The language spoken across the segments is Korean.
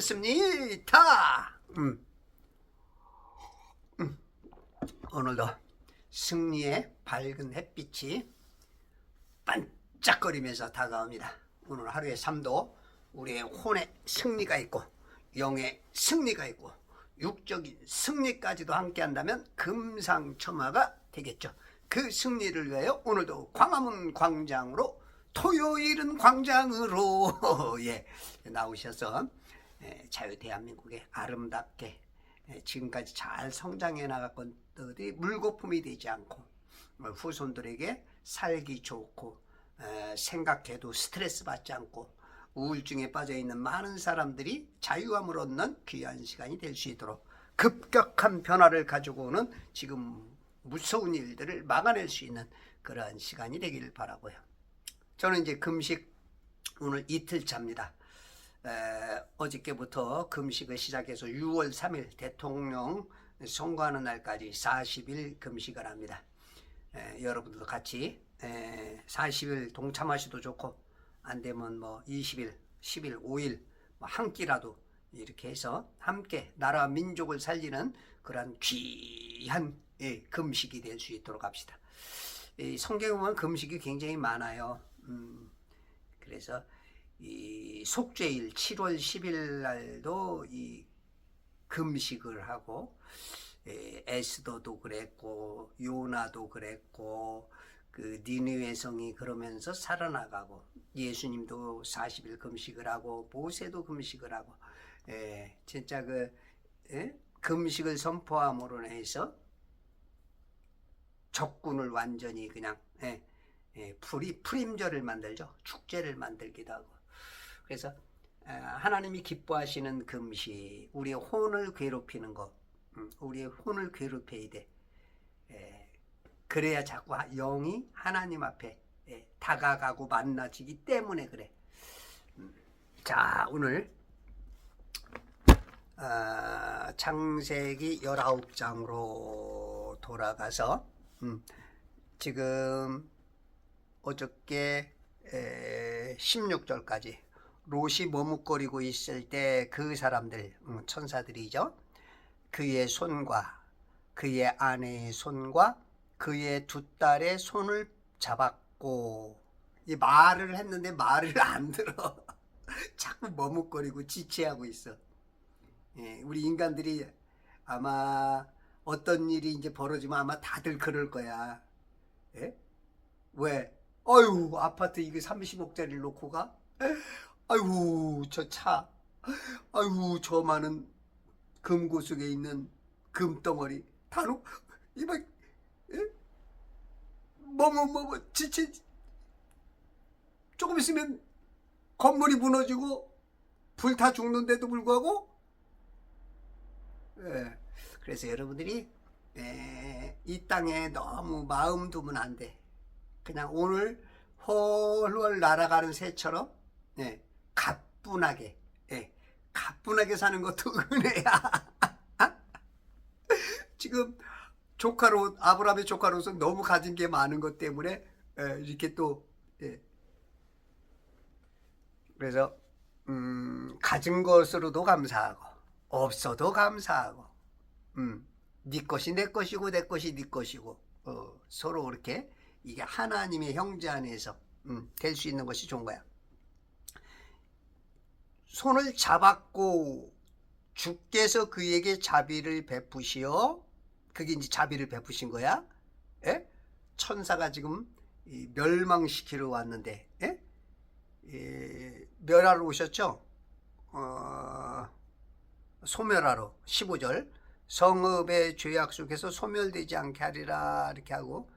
시작하겠습니다. 오늘도 승리의 밝은 햇빛이 반짝거리면서 다가옵니다. 오늘 하루의 삶도 우리의 혼의 승리가 있고 영의 승리가 있고 육적인 승리까지도 함께 한다면 금상첨화가 되겠죠. 그 승리를 위하여 오늘도 광화문 광장으로, 토요일은 광장으로 나오셔서 자유대한민국에 아름답게 지금까지 잘 성장해 나갔던 것들이 물거품이 되지 않고 후손들에게 살기 좋고 생각해도 스트레스 받지 않고 우울증에 빠져있는 많은 사람들이 자유함을 얻는 귀한 시간이 될 수 있도록 급격한 변화를 가지고 오는 지금 무서운 일들을 막아낼 수 있는 그러한 시간이 되길 바라고요. 저는 이제 금식 오늘 이틀차입니다. 어저께부터 금식을 시작해서 6월 3일 대통령 선거하는 날까지 40일 금식을 합니다. 여러분들도 같이 40일 동참하셔도 좋고 안되면 뭐 20일, 10일, 5일 한 끼라도 이렇게 해서 함께 나라 민족을 살리는 그러한 귀한 금식이 될 수 있도록 합시다. 성경에 보면 금식이 굉장히 많아요. 그래서 이 속죄일 7월 10일 날도 이 금식을 하고 에스더도 그랬고 요나도 그랬고 그 니느웨 성이 그러면서 살아나가고 예수님도 40일 금식을 하고 모세도 금식을 하고 진짜 금식을 선포함으로 해서 적군을 완전히 그냥 프림절을 만들죠. 축제를 만들기도 하고. 그래서 하나님이 기뻐하시는 금식, 우리의 혼을 괴롭히는 것, 우리의 혼을 괴롭혀야 돼. 그래야 자꾸 영이 하나님 앞에 다가가고 만나지기 때문에 그래. 자, 오늘 창세기 19장으로 돌아가서 지금 어저께 16절까지 롯이 머뭇거리고 있을 때 그 사람들, 천사들이죠. 그의 손과 그의 아내의 손과 그의 두 딸의 손을 잡았고, 이 말을 했는데 말을 안 들어. 자꾸 머뭇거리고 지체하고 있어. 우리 인간들이 아마 어떤 일이 이제 벌어지면 아마 다들 그럴 거야. 왜? 아유, 아파트 이게 30억짜리를 놓고 가? 아유, 저 차. 아유, 저 많은 금고 속에 있는 금덩어리. 다 놓고, 이만, 지체. 조금 있으면 건물이 무너지고 불타 죽는데도 불구하고, 그래서 여러분들이 이 땅에 너무 마음 두면 안 돼. 그냥 오늘 홀월 날아가는 새처럼 가뿐하게 가뿐하게 사는 것도 은혜야. 지금 조카로 아브라함의 조카로서 너무 가진 게 많은 것 때문에 이렇게 또 그래서 가진 것으로도 감사하고 없어도 감사하고 네 것이 내 것이고 내 것이 네 것이고 서로 그렇게 이게 하나님의 형제 안에서 될 수 있는 것이 좋은 거야. 손을 잡았고 주께서 그에게 자비를 베푸시어, 그게 이제 자비를 베푸신 거야. 천사가 지금 멸망시키러 왔는데 멸하러 오셨죠. 소멸하러. 15절 성읍의 죄악 속에서 소멸되지 않게 하리라 이렇게 하고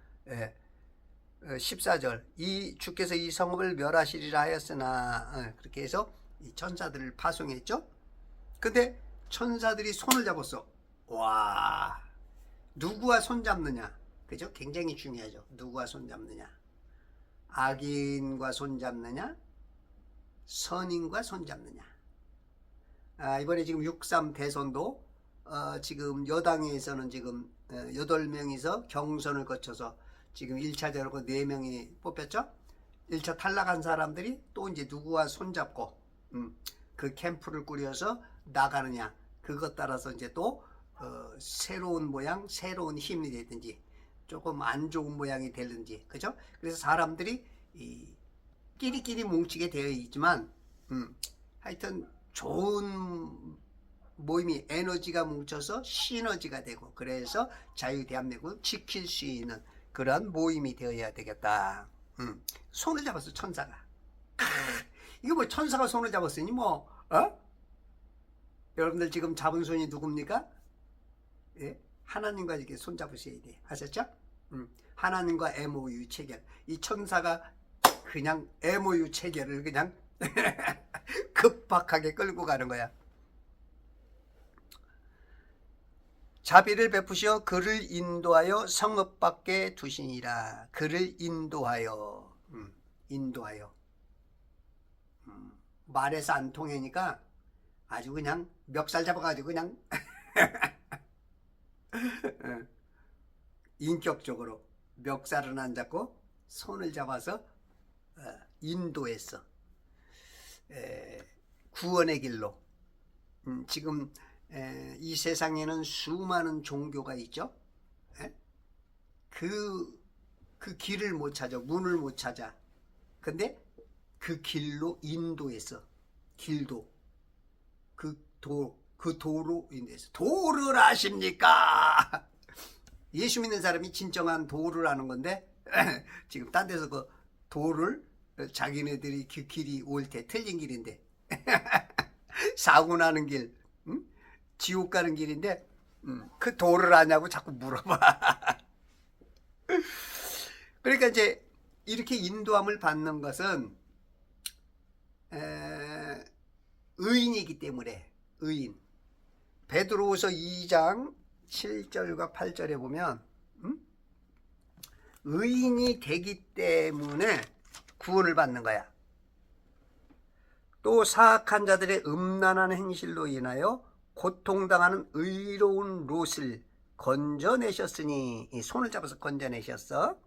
14절 이 주께서 이 성읍을 멸하시리라 하였으나 그렇게 해서 이 천사들을 파송했죠. 근데 천사들이 손을 잡았어. 와, 누구와 손 잡느냐, 그죠? 굉장히 중요하죠. 누구와 손 잡느냐, 악인과 손 잡느냐, 선인과 손 잡느냐. 이번에 지금 6.3 대선도 지금 여당에서는 지금 8명이서 경선을 거쳐서 지금 1차적으로 4명이 뽑혔죠. 1차 탈락한 사람들이 또 이제 누구와 손잡고 그 캠프를 꾸려서 나가느냐, 그것 따라서 이제 또 새로운 모양, 새로운 힘이 되든지 조금 안 좋은 모양이 되든지, 그죠? 그래서 사람들이 끼리끼리 뭉치게 되어 있지만 하여튼 좋은 모임이, 에너지가 뭉쳐서 시너지가 되고, 그래서 자유대한민국을 지킬 수 있는 그런 모임이 되어야 되겠다. 손을 잡았어, 천사가. 이거 뭐 천사가 손을 잡았으니 뭐, 여러분들 지금 잡은 손이 누굽니까? 예? 하나님과 이렇게 손 잡으셔야 돼. 아셨죠? 하나님과 MOU 체결. 이 천사가 그냥 MOU 체결을 그냥 급박하게 끌고 가는 거야. 자비를 베푸시어 그를 인도하여 성읍 밖에 두시니라. 그를 인도하여. 인도하여. 말해서 안 통하니까 아주 그냥 멱살 잡아가지고 그냥 인격적으로 멱살은 안 잡고 손을 잡아서 인도했어. 구원의 길로. 지금 이 세상에는 수많은 종교가 있죠. 그 길을 못 찾아, 문을 못 찾아. 근데 그 길로 인도했어. 길도. 그 도로 인도했어. 도를 아십니까? 예수 믿는 사람이 진정한 도를 아는 건데 지금 딴 데서 그 도를 자기네들이 그 길이 옳대, 틀린 길인데 사고 나는 길, 지옥 가는 길인데 그 도를 아냐고 자꾸 물어봐. 그러니까 이제 이렇게 인도함을 받는 것은 의인이기 때문에. 의인. 베드로후서 2장 7절과 8절에 보면 의인이 되기 때문에 구원을 받는 거야. 또 사악한 자들의 음란한 행실로 인하여 고통당하는 의로운 롯을 건져내셨으니, 이 손을 잡아서 건져내셨어.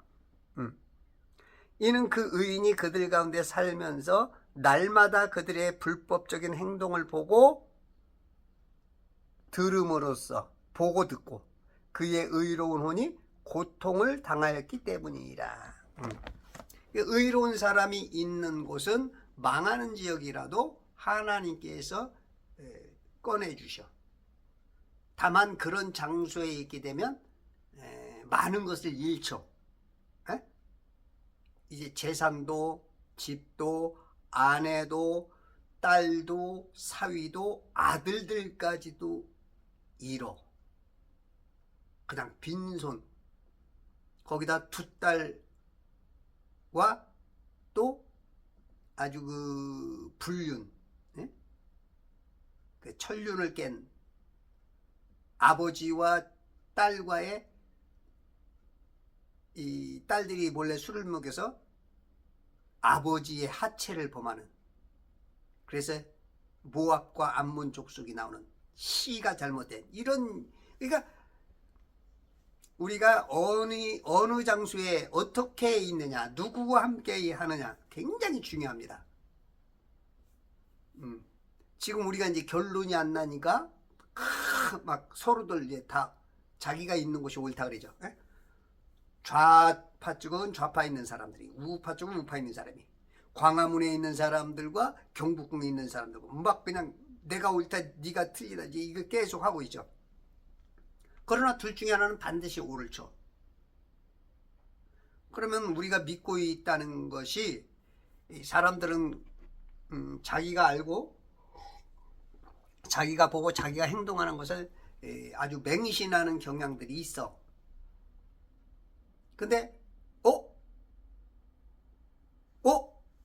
이는 그 의인이 그들 가운데 살면서 날마다 그들의 불법적인 행동을 보고 들음으로써, 보고 듣고 그의 의로운 혼이 고통을 당하였기 때문이라. 의로운 사람이 있는 곳은 망하는 지역이라도 하나님께서 꺼내주셔. 다만 그런 장소에 있게 되면 많은 것을 잃죠. 이제 재산도, 집도, 아내도, 딸도, 사위도, 아들들까지도 잃어. 그냥 빈손. 거기다 두 딸과 또 아주 그 불륜, 그 천륜을 깬 아버지와 딸과의, 이 딸들이 몰래 술을 먹여서 아버지의 하체를 범하는, 그래서 모압과 암몬 족속이 나오는, 시가 잘못된 이런. 그러니까 우리가 어느 장소에 어떻게 있느냐, 누구와 함께 하느냐 굉장히 중요합니다. 지금 우리가 이제 결론이 안 나니까 막 서로들 이제 다 자기가 있는 곳이 옳다 그러죠. 좌파 쪽은 좌파 있는 사람들이, 우파 쪽은 우파 있는 사람이, 광화문에 있는 사람들과 경복궁에 있는 사람들과 막 그냥 내가 옳다 네가 틀리다 이거 계속 하고 있죠. 그러나 둘 중에 하나는 반드시 옳죠. 그러면 우리가 믿고 있다는 것이, 사람들은 자기가 알고 자기가 보고 자기가 행동하는 것을 아주 맹신하는 경향들이 있어. 근데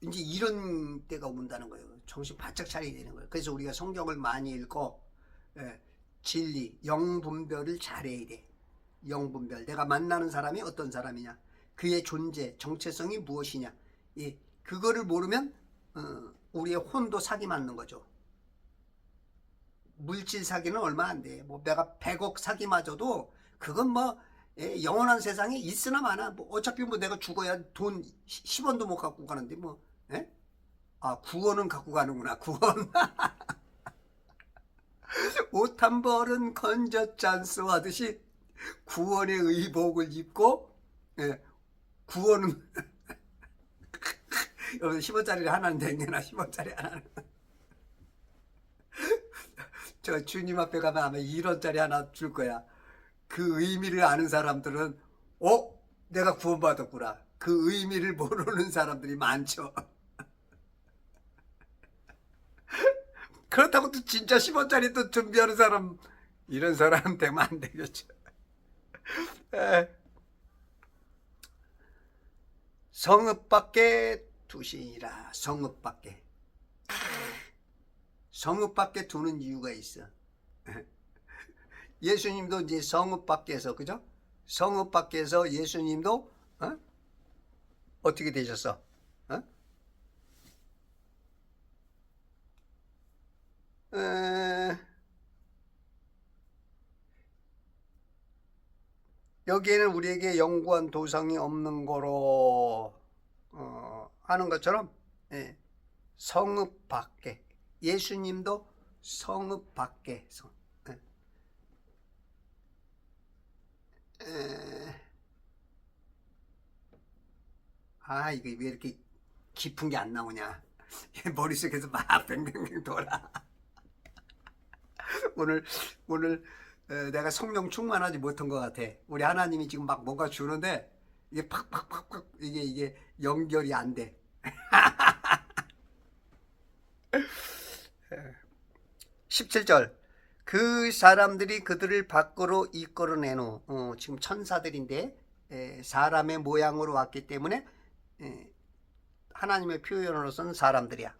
이제 이런 때가 온다는 거예요. 정신 바짝 차려야 되는 거예요. 그래서 우리가 성경을 많이 읽고 진리, 영분별을 잘해야 돼. 영분별. 내가 만나는 사람이 어떤 사람이냐, 그의 존재, 정체성이 무엇이냐, 그거를 모르면 우리의 혼도 사기 맞는 거죠. 물질 사기는 얼마 안 돼. 뭐 내가 100억 사기 맞아도 그건 뭐 영원한 세상에 있으나 마나, 뭐 어차피 뭐 내가 죽어야 돈 10원도 못 갖고 가는데 뭐. 구원은 갖고 가는구나. 구원. 옷 한 벌은 건졌잖소 하듯이 구원의 의복을 입고, 예, 구원은 여러분 10원짜리를 하나는 되냐 10원짜리 하나는 저 주님 앞에 가면 아마 1원짜리 하나 줄 거야. 그 의미를 아는 사람들은 내가 구원받았구나. 그 의미를 모르는 사람들이 많죠. 그렇다고 또 진짜 10원짜리 또 준비하는 사람, 이런 사람 되면 안 되겠죠. 성읍밖에 두시니라. 성읍밖에. 성읍밖에 두는 이유가 있어. 예수님도 이제 성읍 밖에서, 그죠? 성읍 밖에서 예수님도 어떻게 되셨어? 여기에는 우리에게 영구한 도성이 없는 거로 하는 것처럼, 예, 성읍 밖에, 예수님도 성읍 밖에서, 이게 왜 이렇게 깊은 게 안 나오냐. 머릿속에서 막 뱅뱅뱅 돌아. 오늘 내가 성령 충만하지 못한 것 같아. 우리 하나님이 지금 막 뭔가 주는데 이게 팍팍팍팍 이게 연결이 안 돼. 17절. 그 사람들이 그들을 밖으로 이끌어낸 후, 지금 천사들인데 사람의 모양으로 왔기 때문에 하나님의 표현으로서는 사람들이야.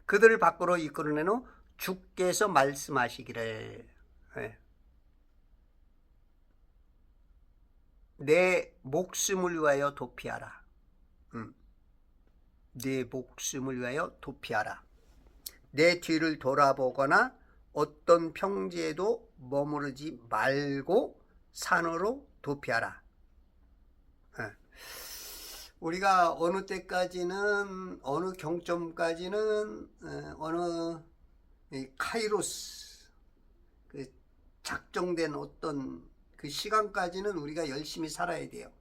그들을 밖으로 이끌어낸 후 주께서 말씀하시기를, 내 목숨을 위하여 도피하라. 내 목숨을 위하여 도피하라. 내 뒤를 돌아보거나 어떤 평지에도 머무르지 말고 산으로 도피하라. 우리가 어느 때까지는, 어느 경점까지는, 어느 카이로스, 그 작정된 어떤 그 시간까지는 우리가 열심히 살아야 돼요.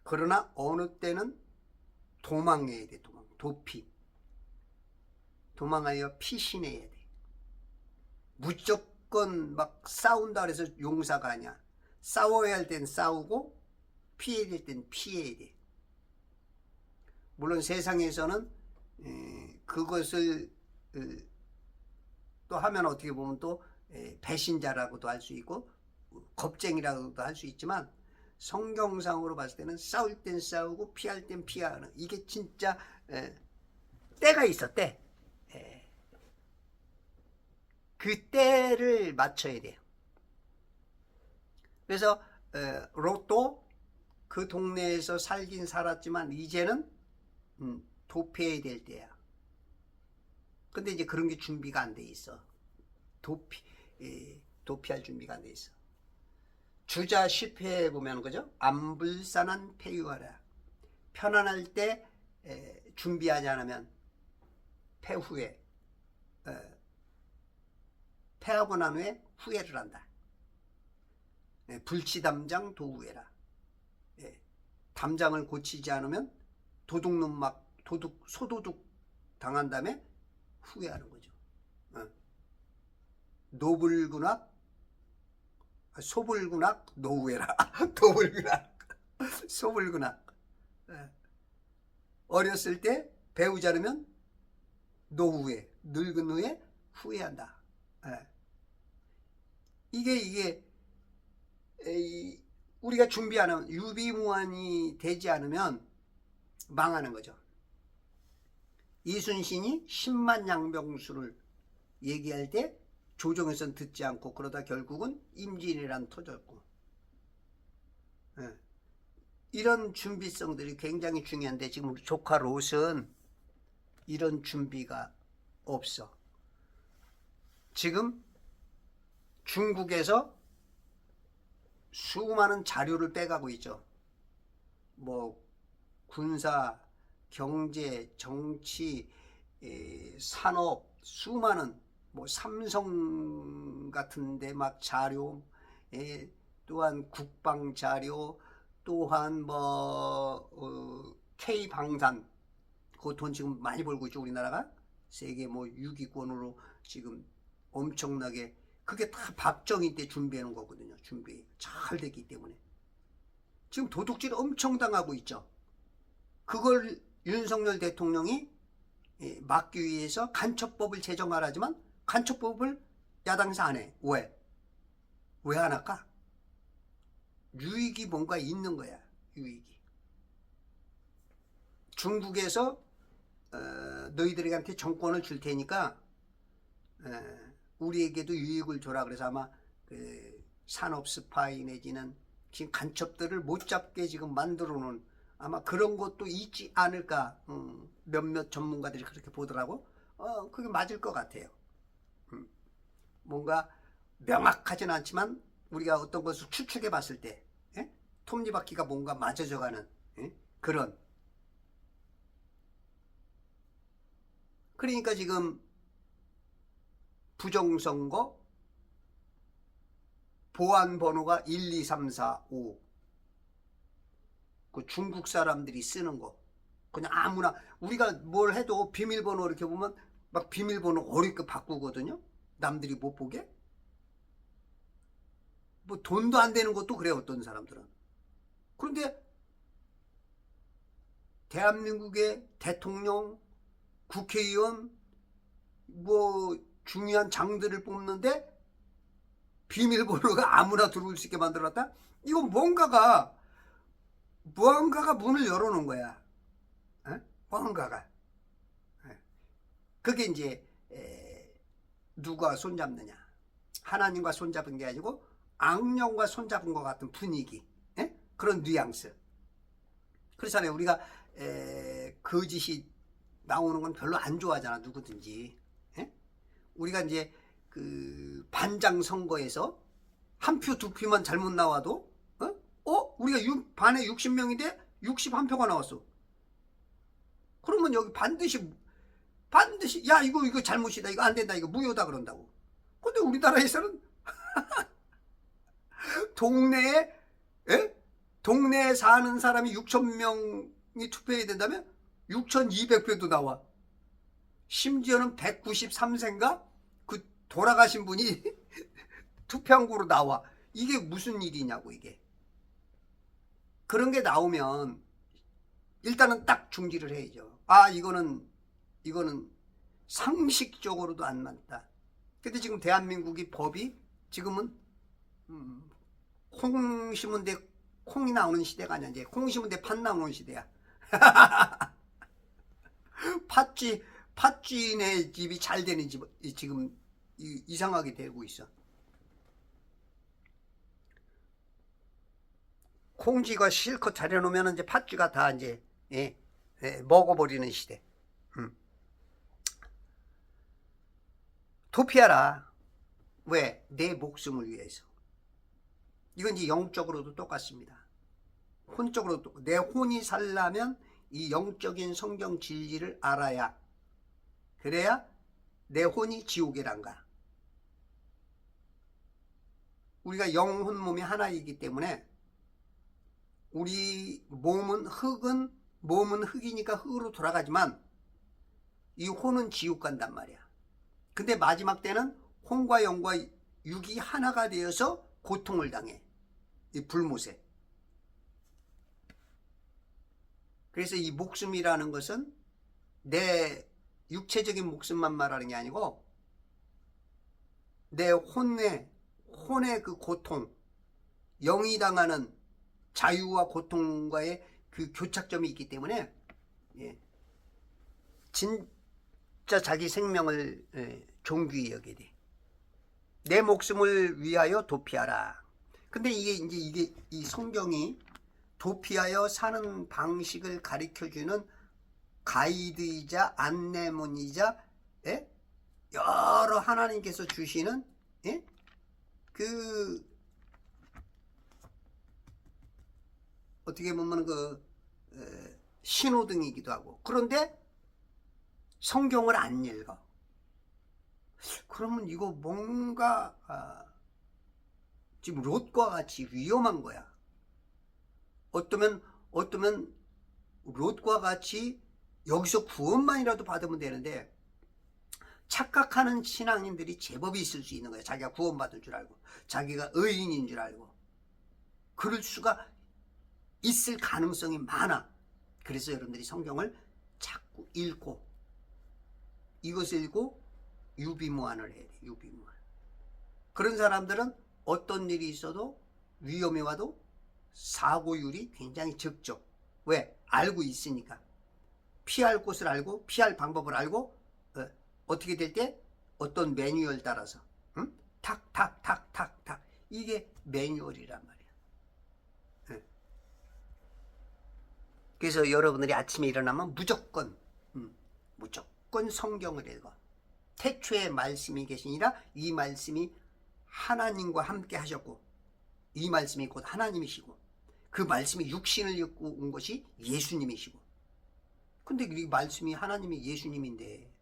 그러나 어느 때는 도망해야 돼. 도망하여 피신해야 돼. 무조건 막 싸운다 그래서 용사가 아니야. 싸워야 할 땐 싸우고 피해야 될 땐 피해야 돼. 물론 세상에서는 그것을 또 하면 어떻게 보면 또 배신자라고도 할 수 있고 겁쟁이라고도 할 수 있지만, 성경상으로 봤을 때는 싸울 땐 싸우고 피할 땐 피하는, 이게 진짜 때가 있어. 때. 그 때를 맞춰야 돼요. 그래서 롯도 그 동네에서 살긴 살았지만 이제는 도피해야 될 때야. 근데 이제 그런 게 준비가 안 돼 있어. 도피할 준비가 안 돼 있어. 주자 10회에 보면, 그죠? 안불산한 패유하라. 편안할 때 준비하지 않으면 패후에, 패하고 난 후에 후회를 한다. 불치담장 도후회라. 담장을 고치지 않으면 소도둑 당한 다음에 후회하는 거죠. 소불군악 노후회라. 도불군악 소불군악. 어렸을 때 배우지 않으면 노후회, 늙은 후에 후회한다. 이게 우리가 준비하는 유비무환이 되지 않으면 망하는 거죠. 이순신이 10만 양병수를 얘기할 때 조정에서는 듣지 않고, 그러다 결국은 임진왜란 터졌고, 이런 준비성들이 굉장히 중요한데 지금 우리 조카 롯은 이런 준비가 없어. 지금 중국에서 수많은 자료를 빼가고 있죠. 뭐 군사, 경제, 정치, 산업, 수많은 뭐 삼성 같은데 막 자료, 또한 국방 자료, 또한 뭐 K 방산, 그 돈 지금 많이 벌고 있죠 우리나라가. 세계 뭐 6위권으로 지금 엄청나게, 그게 다 박정희 때 준비해 놓은 거거든요. 준비 잘 됐기 때문에 지금 도둑질 엄청 당하고 있죠. 그걸 윤석열 대통령이 막기 위해서 간첩법을 제정하라지만 간첩법을 야당에서 안 해. 왜? 왜 안 할까? 유익이 뭔가 있는 거야. 유익이. 중국에서 너희들한테 정권을 줄 테니까 우리에게도 유익을 줘라. 그래서 아마 그 산업 스파이 내지는 지금 간첩들을 못 잡게 지금 만들어 놓은 아마 그런 것도 있지 않을까. 몇몇 전문가들이 그렇게 보더라고. 그게 맞을 것 같아요. 뭔가 명확하진 않지만 우리가 어떤 것을 추측해 봤을 때 톱니바퀴가 뭔가 맞아져 가는 그런. 그러니까 지금 부정선거 보안 번호가 1, 2, 3, 4, 5, 그 중국 사람들이 쓰는 거 그냥 아무나, 우리가 뭘 해도 비밀번호 이렇게 보면 막 비밀번호 어렵게 바꾸거든요. 남들이 못 보게. 뭐 돈도 안 되는 것도 그래 어떤 사람들은. 그런데 대한민국의 대통령, 국회의원, 뭐 중요한 장들을 뽑는데 비밀번호가 아무나 들어올 수 있게 만들었다? 이건 무언가가 문을 열어놓은 거야. 무언가가. 그게 이제 누가 손잡느냐. 하나님과 손잡은 게 아니고 악령과 손잡은 것 같은 분위기. 그런 뉘앙스. 그렇잖아요. 우리가 거짓이 나오는 건 별로 안 좋아하잖아. 누구든지. 우리가 이제 그 반장 선거에서 한 표, 두 표만 잘못 나와도 우리가 반에 60명인데 61표가 나왔어. 그러면 여기 반드시 야 이거 잘못이다, 이거 안 된다, 이거 무효다 그런다고. 근데 우리나라에서는 동네에 사는 사람이 6,000명이 투표해야 된다면 6,200표도 나와. 심지어는 193세인가 그 돌아가신 분이 투표한구로 나와. 이게 무슨 일이냐고. 이게 그런 게 나오면 일단은 딱 중지를 해야죠. 이거는 상식적으로도 안 맞다. 근데 지금 대한민국이 법이 지금은 콩 심은 데 콩이 나오는 시대가 아니야. 이제 콩 심은 데 팥 나오는 시대야. 팥쥐네 집이 잘 되는 집 지금 이상하게 되고 있어. 콩쥐가 실컷 잘해놓으면 이제 팥쥐가 다 이제 먹어버리는 시대. 도피하라. 왜? 내 목숨을 위해서. 이건 이제 영적으로도 똑같습니다. 혼적으로도 내 혼이 살려면 이 영적인 성경 진리를 알아야, 그래야 내 혼이 지옥에란 가. 우리가 영혼 몸이 하나이기 때문에 우리 몸은 흙이니까 흙으로 돌아가지만 이 혼은 지옥 간단 말이야. 근데 마지막 때는 혼과 영과 육이 하나가 되어서 고통을 당해. 이 불못에. 그래서 이 목숨이라는 것은 내 육체적인 목숨만 말하는 게 아니고 내 혼의 그 고통, 영이 당하는 자유와 고통과의 그 교착점이 있기 때문에 진짜 자기 생명을 존귀히 여기게 돼. 내 목숨을 위하여 도피하라. 근데 이게 이 성경이 도피하여 사는 방식을 가르쳐주는 가이드이자 안내문이자 여러 하나님께서 주시는 그 어떻게 보면 그 신호등이기도 하고. 그런데 성경을 안 읽어. 그러면 이거 뭔가 지금 롯과 같이 위험한 거야. 어쩌면 롯과 같이 여기서 구원만이라도 받으면 되는데 착각하는 신앙인들이 제법 있을 수 있는 거야. 자기가 구원받은 줄 알고 자기가 의인인 줄 알고 그럴 수가 있을 가능성이 많아. 그래서 여러분들이 성경을 자꾸 읽고 이것을 읽고 유비무환을 해야 돼. 유비무환. 그런 사람들은 어떤 일이 있어도 위험이 와도 사고율이 굉장히 적죠. 왜? 알고 있으니까. 피할 곳을 알고 피할 방법을 알고 어떻게 될 때 어떤 매뉴얼 따라서 탁탁탁탁탁 이게 매뉴얼이란 말이야. 그래서 여러분들이 아침에 일어나면 무조건 성경을 읽어. 태초에 말씀이 계시니라 이 말씀이 하나님과 함께 하셨고 이 말씀이 곧 하나님이시고 그 말씀이 육신을 입고 온 것이 예수님이시고. 근데 이 말씀이 하나님이 예수님인데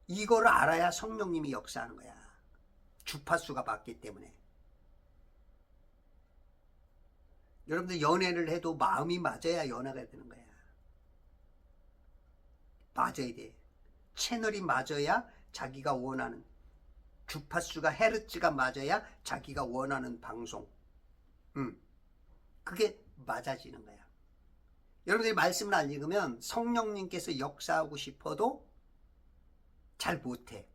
이걸 알아야 성령님이 역사하는 거야. 주파수가 맞기 때문에. 여러분들 연애를 해도 마음이 맞아야 연애가 되는 거야. 맞아야 돼. 채널이 맞아야 자기가 원하는 주파수가 헤르츠가 맞아야 자기가 원하는 방송 그게 맞아지는 거야. 여러분들이 말씀을 안 읽으면 성령님께서 역사하고 싶어도 잘 못해.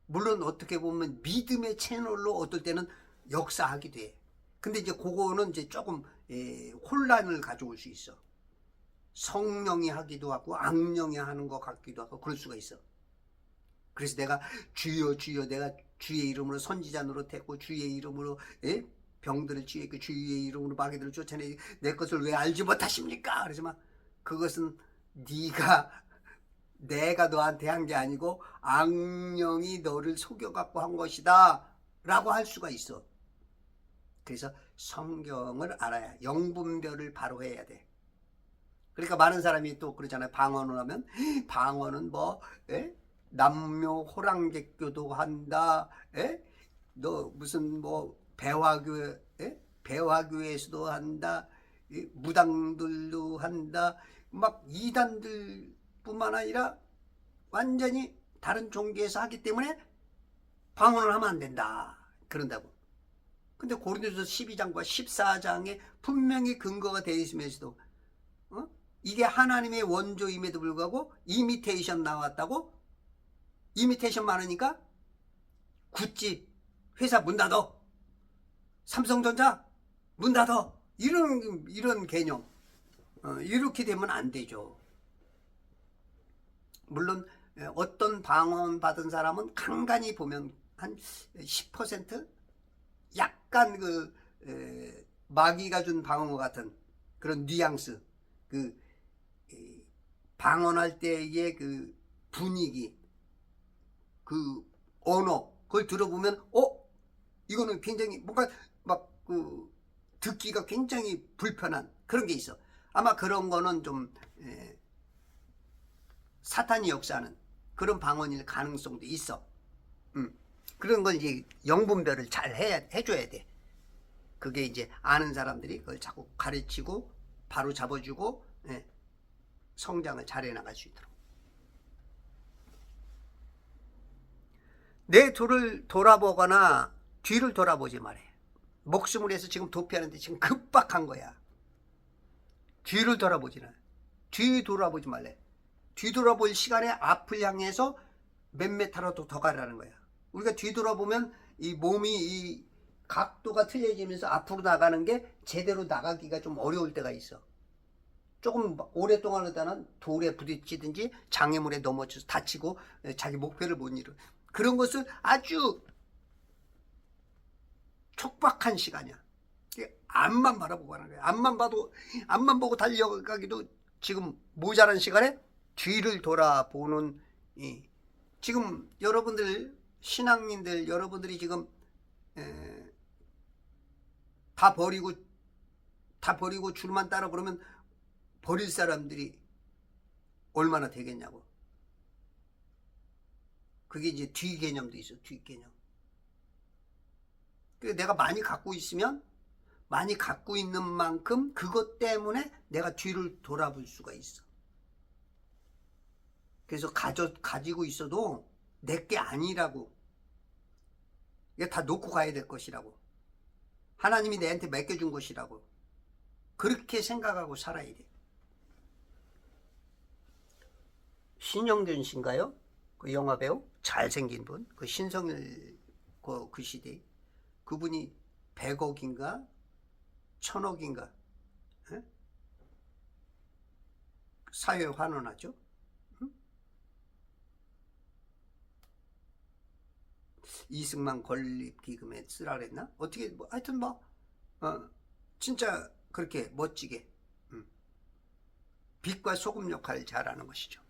물론 어떻게 보면 믿음의 채널로 어떨 때는 역사하기도 해. 근데 이제 그거는 이제 조금 혼란을 가져올 수 있어. 성령이 하기도 하고 악령이 하는 것 같기도 하고 그럴 수가 있어. 그래서 내가 주여 주여 내가 주의 이름으로 선지자 노릇했고 주의 이름으로 병들을 치유했고 주의 이름으로 마귀들을 쫓아내 내 것을 왜 알지 못하십니까? 그래서 막 그것은 내가 너한테 한 게 아니고 악령이 너를 속여갖고 한 것이다 라고 할 수가 있어. 그래서 성경을 알아야 영분별을 바로 해야 돼. 그러니까 많은 사람이 또 그러잖아요. 방언을 하면 방언은 뭐 남묘 호랑객교도 한다. 너 무슨 뭐 배화교에서도 한다. 무당들도 한다. 막 이단들뿐만 아니라 완전히 다른 종교에서 하기 때문에 방언을 하면 안 된다. 그런다고. 근데 고린도서 12장과 14장에 분명히 근거가 되어 있으면서도 이게 하나님의 원조임에도 불구하고 이미테이션 나왔다고? 이미테이션 많으니까 구찌 회사 문 닫어. 삼성전자 문 닫어. 이런 개념. 이렇게 되면 안 되죠. 물론 어떤 방언 받은 사람은 간간히 보면 한 10% 약간 마귀가 준 방언 같은 그런 뉘앙스, 방언할 때의 그 분위기, 그 언어, 그걸 들어보면 이거는 굉장히 뭔가 막 듣기가 굉장히 불편한 그런 게 있어. 아마 그런 거는 좀 사탄이 역사하는 그런 방언일 가능성도 있어. 그런 걸 이제 영분별을 잘 해줘야 돼. 그게 이제 아는 사람들이 그걸 자꾸 가르치고 바로 잡아주고 성장을 잘해 나갈 수 있도록. 내 뒤를 돌아보거나 뒤를 돌아보지 말해. 목숨을 위해서 지금 도피하는데 지금 급박한 거야. 뒤를 돌아보지는. 뒤 돌아보지 말래. 뒤돌아볼 시간에 앞을 향해서 몇 메타라도 더 가라는 거야. 우리가 뒤돌아보면 이 몸이 이 각도가 틀려지면서 앞으로 나가는 게 제대로 나가기가 좀 어려울 때가 있어. 조금 오랫동안 하다는 돌에 부딪히든지 장애물에 넘어져서 다치고 자기 목표를 못 이루. 그런 것을 아주 촉박한 시간이야. 앞만 바라보고 하는 거야. 앞만 보고 달려가기도 지금 모자란 시간에 뒤를 돌아보는 지금 여러분들 신앙인들 여러분들이 지금 다 버리고 줄만 따라 그러면 버릴 사람들이 얼마나 되겠냐고. 그게 이제 뒤 개념도 있어. 뒤 개념. 내가 많이 갖고 있으면 많이 갖고 있는 만큼 그것 때문에 내가 뒤를 돌아볼 수가 있어. 그래서 가지고 있어도 내게 아니라고. 이게 다 놓고 가야 될 것이라고. 하나님이 내한테 맡겨준 것이라고. 그렇게 생각하고 살아야 돼. 신영균 씨인가요? 그 영화배우? 잘생긴 분. 그 신성일 그 시대. 그분이 100억인가? 1000억인가? 에? 사회에 환원하죠. 응? 이승만 건립기금에 쓰라 그랬나? 어떻게 뭐 하여튼 뭐 진짜 그렇게 멋지게 빛과 소금 역할을 잘하는 것이죠.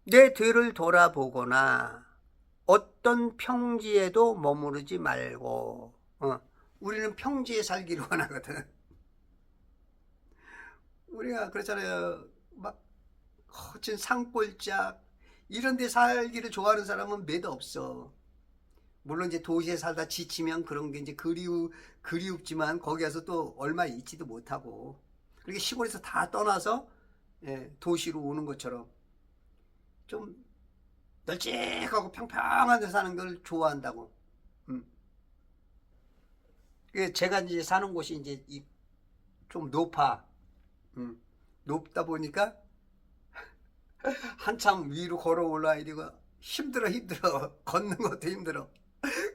내 뒤를 돌아보거나 어떤 평지에도 머무르지 말고 우리는 평지에 살기를 원하거든. 우리가 그렇잖아요. 막 거친 산골짝 이런 데 살기를 좋아하는 사람은 몇 없어. 물론 이제 도시에 살다 지치면 그런 게 이제 그리웁지만 거기 가서 또 얼마 있지도 못하고 그렇게 시골에서 다 떠나서 도시로 오는 것처럼 좀 널찍하고 평평한 데 사는 걸 좋아한다고. 제가 이제 사는 곳이 이제 좀 높아. 높다 보니까 한참 위로 걸어 올라야 되고 힘들어. 걷는 것도 힘들어.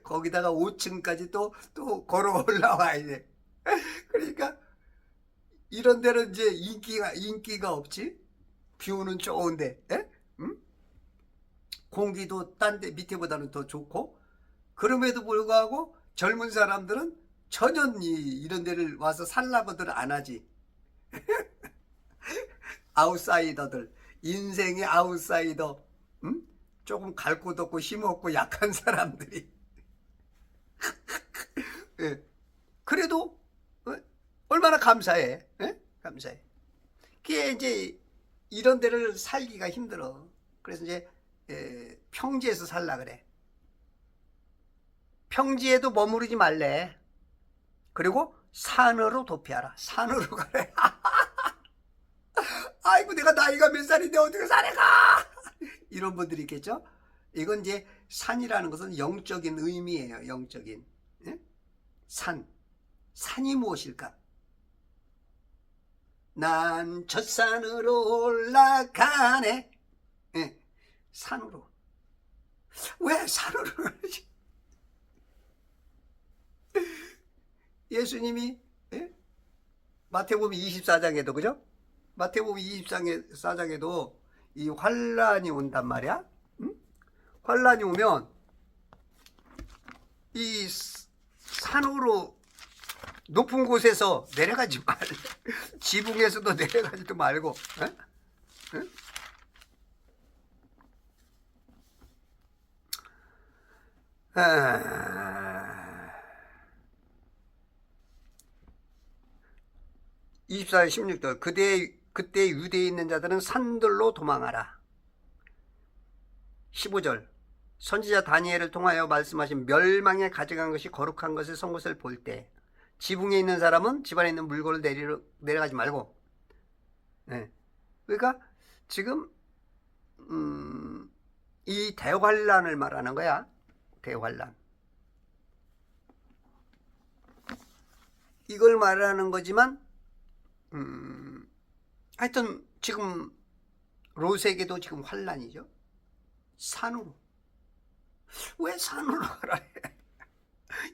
거기다가 5층까지 또 걸어 올라와야 돼. 그러니까 이런 데는 이제 인기가 없지. 뷰는 좋은데, 공기도 딴 데 밑에보다는 더 좋고, 그럼에도 불구하고 젊은 사람들은 전혀 이런 데를 와서 살라고들 안 하지. 아웃사이더들, 인생의 아웃사이더, 조금 갈 곳 없고 힘없고 약한 사람들이. 예. 그래도 얼마나 감사해. 감사해. 그게 이제 이런 데를 살기가 힘들어. 그래서 이제 평지에서 살라 그래. 평지에도 머무르지 말래. 그리고 산으로 도피하라. 산으로 가래. 아이고 내가 나이가 몇 살인데 어떻게 산에 가? 이런 분들이 있겠죠. 이건 이제 산이라는 것은 영적인 의미예요. 영적인. 산이 무엇일까? 난 저 산으로 올라가네. 산으로. 왜 산으로 가지? 예수님이 마태복음 24장에도 그죠? 마태복음 24장에도 이 환란이 온단 말이야. 환란이 오면 이 산으로 높은 곳에서 내려가지 말래. 지붕에서도 내려가지도 말고. 24절 16절 그때 유대에 있는 자들은 산들로 도망하라. 15절 선지자 다니엘을 통하여 말씀하신 멸망에 가져간 것이 거룩한 것을 선 것을 볼 때 지붕에 있는 사람은 집안에 있는 물건을 내려가지 말고. 그러니까 지금 이 대환란을 말하는 거야. 대환란. 이걸 말하는 거지만 하여튼 지금 롯에게도 지금 환란이죠. 산으로. 왜 산으로 가라 해?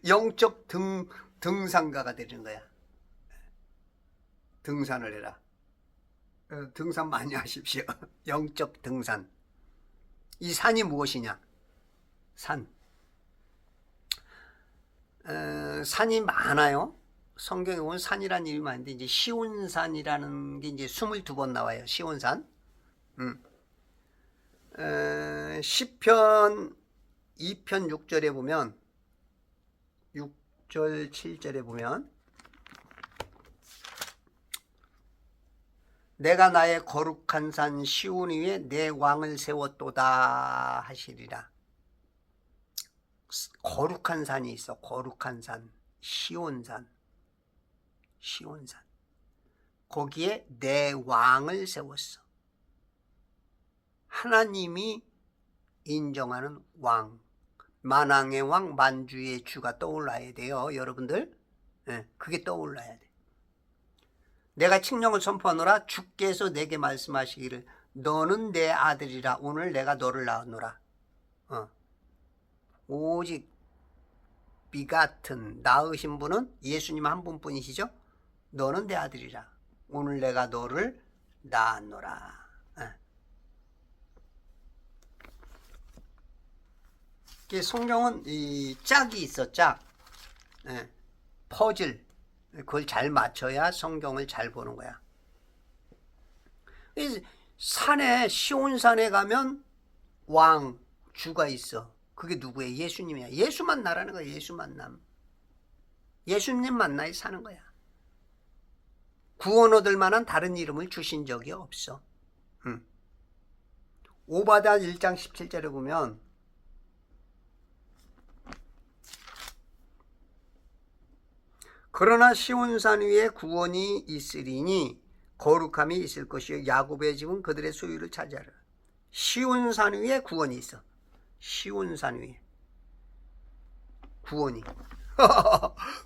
영적 등산가가 되는 거야. 등산을 해라. 등산 많이 하십시오. 영적 등산. 이 산이 무엇이냐? 산이 많아요. 성경에 보면 산이라는 이름이 많은데 이제 시온산이라는 게 이제 22번 나와요. 시온산. 시편 2편 6절에 보면 6절 7절에 보면 내가 나의 거룩한 산 시온 위에 내 왕을 세웠도다 하시리라. 거룩한 산이 있어. 거룩한 산, 시온산. 시온산. 거기에 내 왕을 세웠어. 하나님이 인정하는 왕, 만왕의 왕, 만주의 주가 떠올라야 돼요, 여러분들. 그게 떠올라야 돼. 내가 칙령을 선포하노라. 주께서 내게 말씀하시기를 너는 내 아들이라. 오늘 내가 너를 낳았노라. 오직 비같은 낳으신 분은 예수님 한 분뿐이시죠. 너는 내 아들이라. 오늘 내가 너를 낳았노라. 성경은 이 짝이 있어. 짝. 퍼즐. 그걸 잘 맞춰야 성경을 잘 보는 거야. 산에, 시온산에 가면 왕, 주가 있어. 그게 누구야? 예수님이야. 예수 만나라는 거야. 예수 만남. 예수님 만나야 사는 거야. 구원 얻을 만한 다른 이름을 주신 적이 없어. 오바댜 1장 17절에 보면 그러나 시온산 위에 구원이 있으리니 거룩함이 있을 것이요 야곱의 집은 그들의 소유를 차지하리라. 시온산 위에 구원이 있어. 시온산 위에 구원이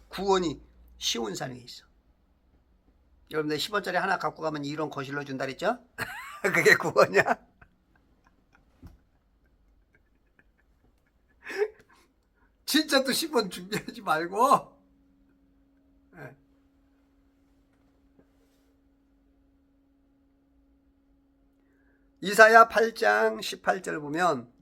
구원이 시온산 위에 있어. 여러분들 10원짜리 하나 갖고 가면 이론 거실러 준다 그랬죠? 그게 구원이야? 진짜 또 10원 준비하지 말고. 이사야 8장 18절 보면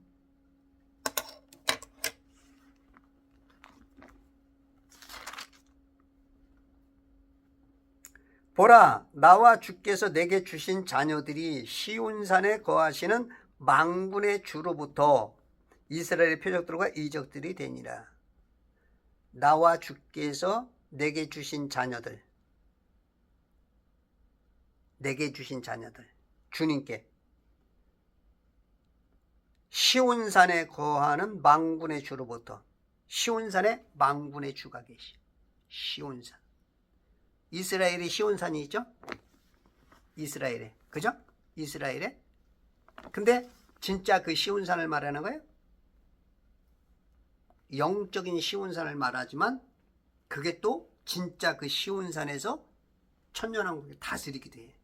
보라, 나와 주께서 내게 주신 자녀들이 시온산에 거하시는 망군의 주로부터 이스라엘의 표적들과 이적들이 되니라. 나와 주께서 내게 주신 자녀들, 내게 주신 자녀들, 주님께 시온산에 거하는 망군의 주로부터. 시온산에 망군의 주가 계시. 시온산. 이스라엘이 시온산이 있죠? 이스라엘에. 그죠? 이스라엘에. 근데 진짜 그 시온산을 말하는 거예요? 영적인 시온산을 말하지만 그게 또 진짜 그 시온산에서 천년왕국을 다스리게 돼.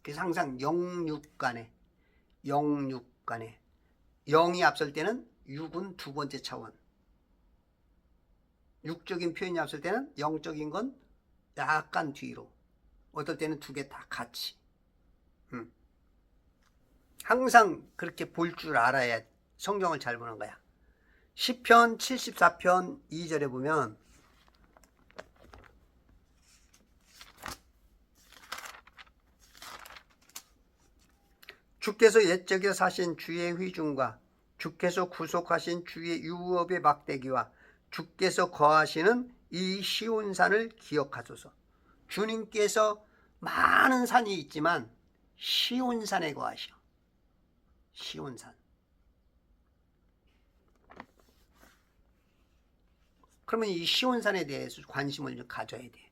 그래서 항상 영육간에 영이 앞설 때는 육은 두 번째 차원, 육적인 표현이 앞설 때는 영적인 건 약간 뒤로, 어떨 때는 두 개 다 같이. 항상 그렇게 볼 줄 알아야 성경을 잘 보는 거야. 시편 74편 2절에 보면 주께서 옛적에 사신 주의 회중과 주께서 구속하신 주의 유업의 막대기와 주께서 거하시는 이 시온산을 기억하소서. 주님께서 많은 산이 있지만 시온산에 거하셔. 시온산. 그러면 이 시온산에 대해서 관심을 좀 가져야 돼.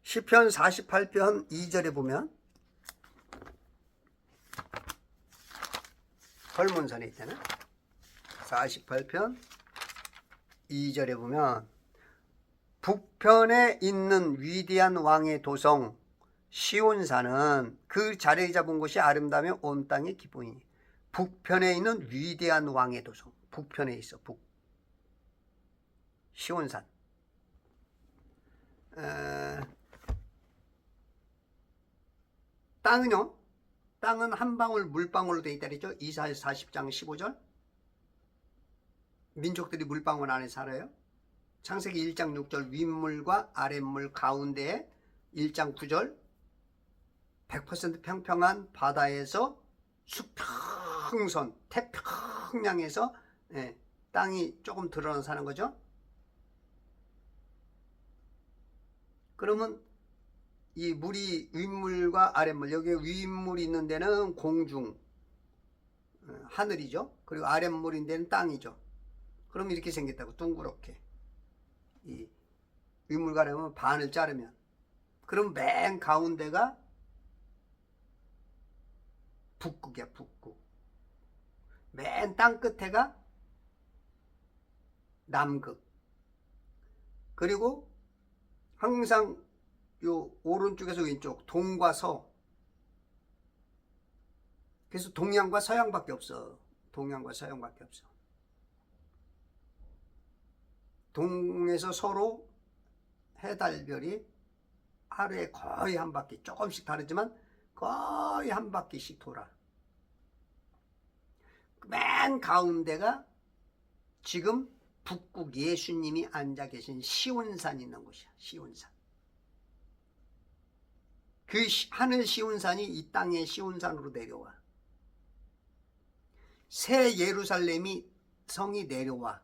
시편 48편 2절에 보면 헐몬산에 있잖아. 48편 2절에 보면 북편에 있는 위대한 왕의 도성 시온산은 그 자리 잡은 곳이 아름다우며 온 땅의 기쁨이니. 북편에 있는 위대한 왕의 도성. 북편에 있어. 시온산. 땅은요? 땅은 한 방울 물방울로 되어 있다 그랬죠? 이사야 40장 15절. 민족들이 물방울 안에 살아요. 창세기 1장 6절 윗물과 아랫물 가운데에 1장 9절 100% 평평한 바다에서 수평선 태평양에서 땅이 조금 드러나 사는 거죠. 그러면 이 물이 윗물과 아랫물, 여기 윗물이 있는 데는 공중, 하늘이죠. 그리고 아랫물인 데는 땅이죠. 그럼 이렇게 생겼다고, 둥그렇게. 이 윗물과 아랫물 반을 자르면. 그럼 맨 가운데가 북극이야, 북극. 맨 땅 끝에가 남극. 그리고 항상 요 오른쪽에서 왼쪽, 동과 서. 그래서 동양과 서양밖에 없어. 동양과 서양밖에 없어. 동에서 서로 해달별이 하루에 거의 한 바퀴, 조금씩 다르지만 거의 한 바퀴씩 돌아. 맨 가운데가 지금 북극 예수님이 앉아 계신 시온산이 있는 곳이야. 시온산. 그 하늘 시온산이 이 땅의 시온산으로 내려와. 새 예루살렘이 성이 내려와.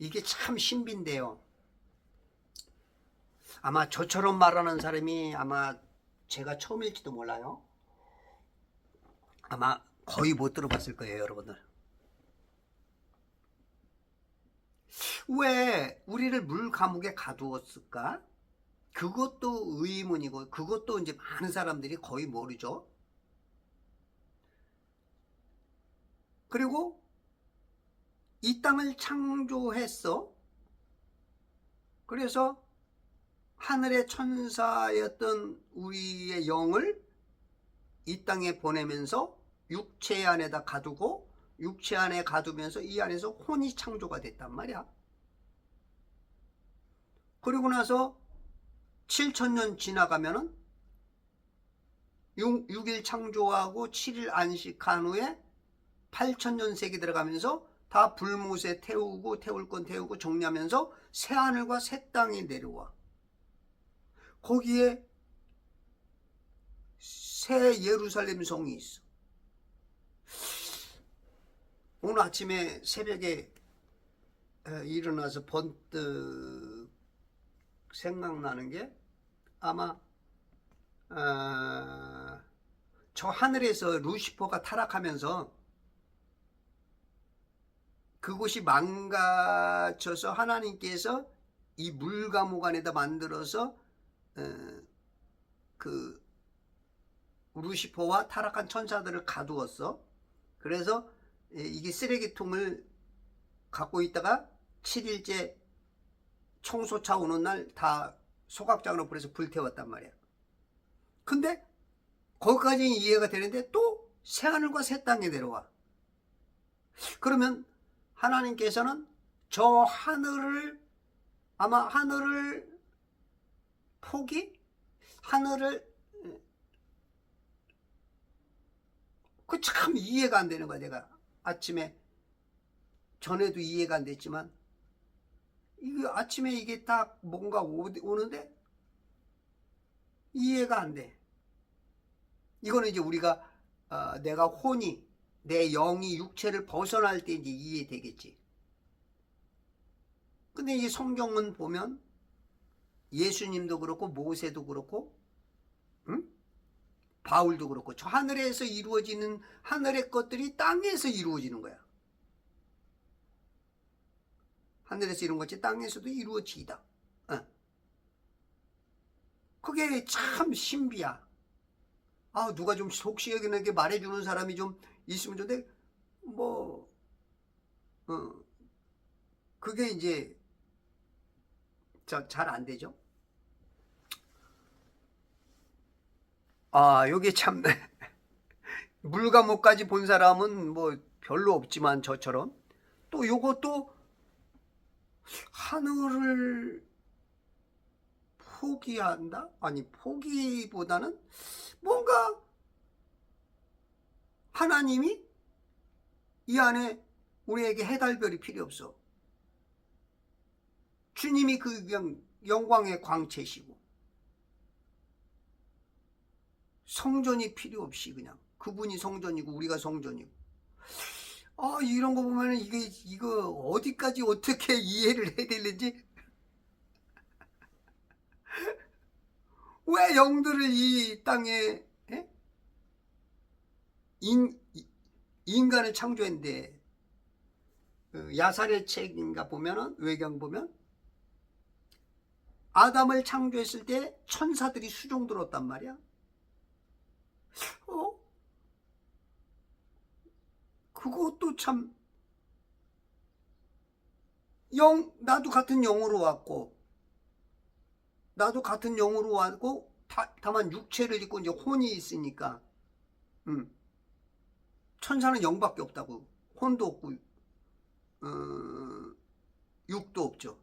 이게 참 신비인데요. 아마 저처럼 말하는 사람이 아마 제가 처음일지도 몰라요. 아마 거의 못 들어봤을 거예요, 여러분들. 왜 우리를 물 감옥에 가두었을까? 그것도 의문이고, 그것도 이제 많은 사람들이 거의 모르죠. 그리고 이 땅을 창조했어. 그래서 하늘의 천사였던 우리의 영을 이 땅에 보내면서 육체 안에다 가두고, 육체 안에 가두면서 이 안에서 혼이 창조가 됐단 말이야. 그리고 나서 7,000년 지나가면은 6일 창조하고 7일 안식한 후에 8,000년 세기 들어가면서 다 불못에 태우고, 태울 건 태우고 정리하면서 새 하늘과 새 땅이 내려와. 거기에 새 예루살렘 성이 있어. 오늘 아침에 새벽에 일어나서 번뜩 생각나는 게, 아마 저 하늘에서 루시퍼가 타락하면서 그곳이 망가져서 하나님께서 이 물감옥 안에다 만들어서 그 루시퍼와 타락한 천사들을 가두었어. 그래서 이게 쓰레기통을 갖고 있다가 7일째 청소차 오는 날 다 소각장으로 불에서 불태웠단 말이야. 근데 거기까지는 이해가 되는데 또 새하늘과 새 땅에 내려와. 그러면 하나님께서는 저 하늘을, 아마 하늘을 하늘을, 그 참 이해가 안 되는 거야. 내가 아침에 전에도 이해가 안 됐지만, 이게 아침에 이게 딱 뭔가 오는데 이해가 안 돼. 이거는 이제 우리가 내가 혼이, 내 영이 육체를 벗어날 때 이제 이해되겠지. 근데 이 성경은 보면 예수님도 그렇고 모세도 그렇고, 응? 바울도 그렇고, 저 하늘에서 이루어지는 하늘의 것들이 땅에서 이루어지는 거야. 하늘에서 이룬 것이 땅에서도 이루어지다. 그게 참 신비야. 누가 좀 속시에게 말해주는 사람이 좀 있으면 좋은데, 그게 이제 잘 안 되죠. 요게 참 물감옥까지 본 사람은 뭐 별로 없지만 저처럼 또 요것도 하늘을 포기한다? 아니, 포기보다는 뭔가 하나님이 이 안에 우리에게 해달별이 필요 없어. 주님이 그 영광의 광채시고 성전이 필요 없이 그냥 그분이 성전이고 우리가 성전이고, 이런 거 보면은 이거 어디까지 어떻게 이해를 해야 되는지. 왜 영들을 이 땅에, 예? 인간을 창조했는데, 야살의 책인가 보면은, 외경 보면, 아담을 창조했을 때 천사들이 수종 들었단 말이야. 그것도 참, 나도 같은 영으로 왔고, 다만 육체를 입고 이제 혼이 있으니까, 천사는 영밖에 없다고. 혼도 없고, 육도 없죠.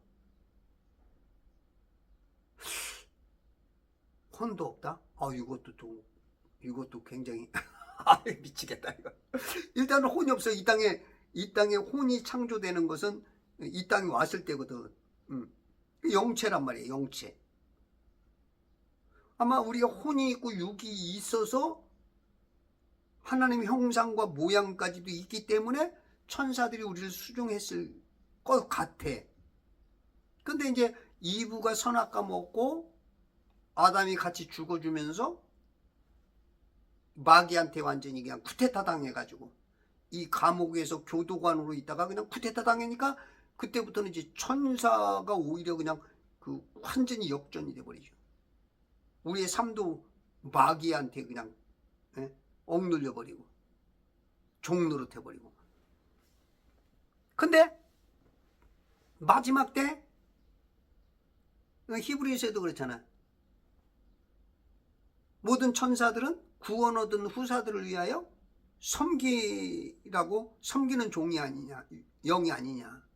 혼도 없다? 이것도 굉장히, 미치겠다, 이거. 일단은 혼이 없어. 이 땅에 혼이 창조되는 것은 이 땅에 왔을 때거든. 영체란 말이에요, 영체. 아마 우리가 혼이 있고 육이 있어서 하나님의 형상과 모양까지도 있기 때문에 천사들이 우리를 수종했을 것 같아. 근데 이제 이브가 선악과 먹고 아담이 같이 죽어주면서 마귀한테 완전히 그냥 쿠데타 당해가지고 이 감옥에서 교도관으로 있다가 그냥 쿠데타 당하니까 그때부터는 이제 천사가 오히려 그냥 완전히 역전이 돼버리죠. 우리의 삶도 마귀한테 그냥 억눌려 버리고 종노릇 해버리고. 근데 마지막 때 히브리서에도 그렇잖아. 모든 천사들은 구원 얻은 후사들을 위하여 섬기는 종이 아니냐, 영이 아니냐.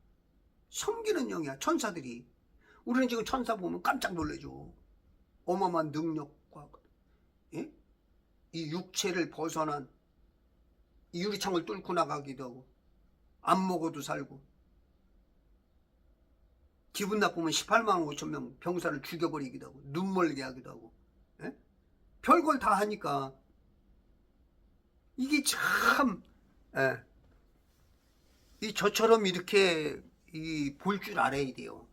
섬기는 영이야, 천사들이. 우리는 지금 천사 보면 깜짝 놀라죠. 어마어마한 능력과, 예? 이 육체를 벗어난 이 유리창을 뚫고 나가기도 하고, 안 먹어도 살고, 기분 나쁘면 18만 5천 명 병사를 죽여버리기도 하고, 눈 멀게 하기도 하고, 예? 별걸 다 하니까 이게 참, 예. 저처럼 이렇게 볼 줄 알아야 돼요.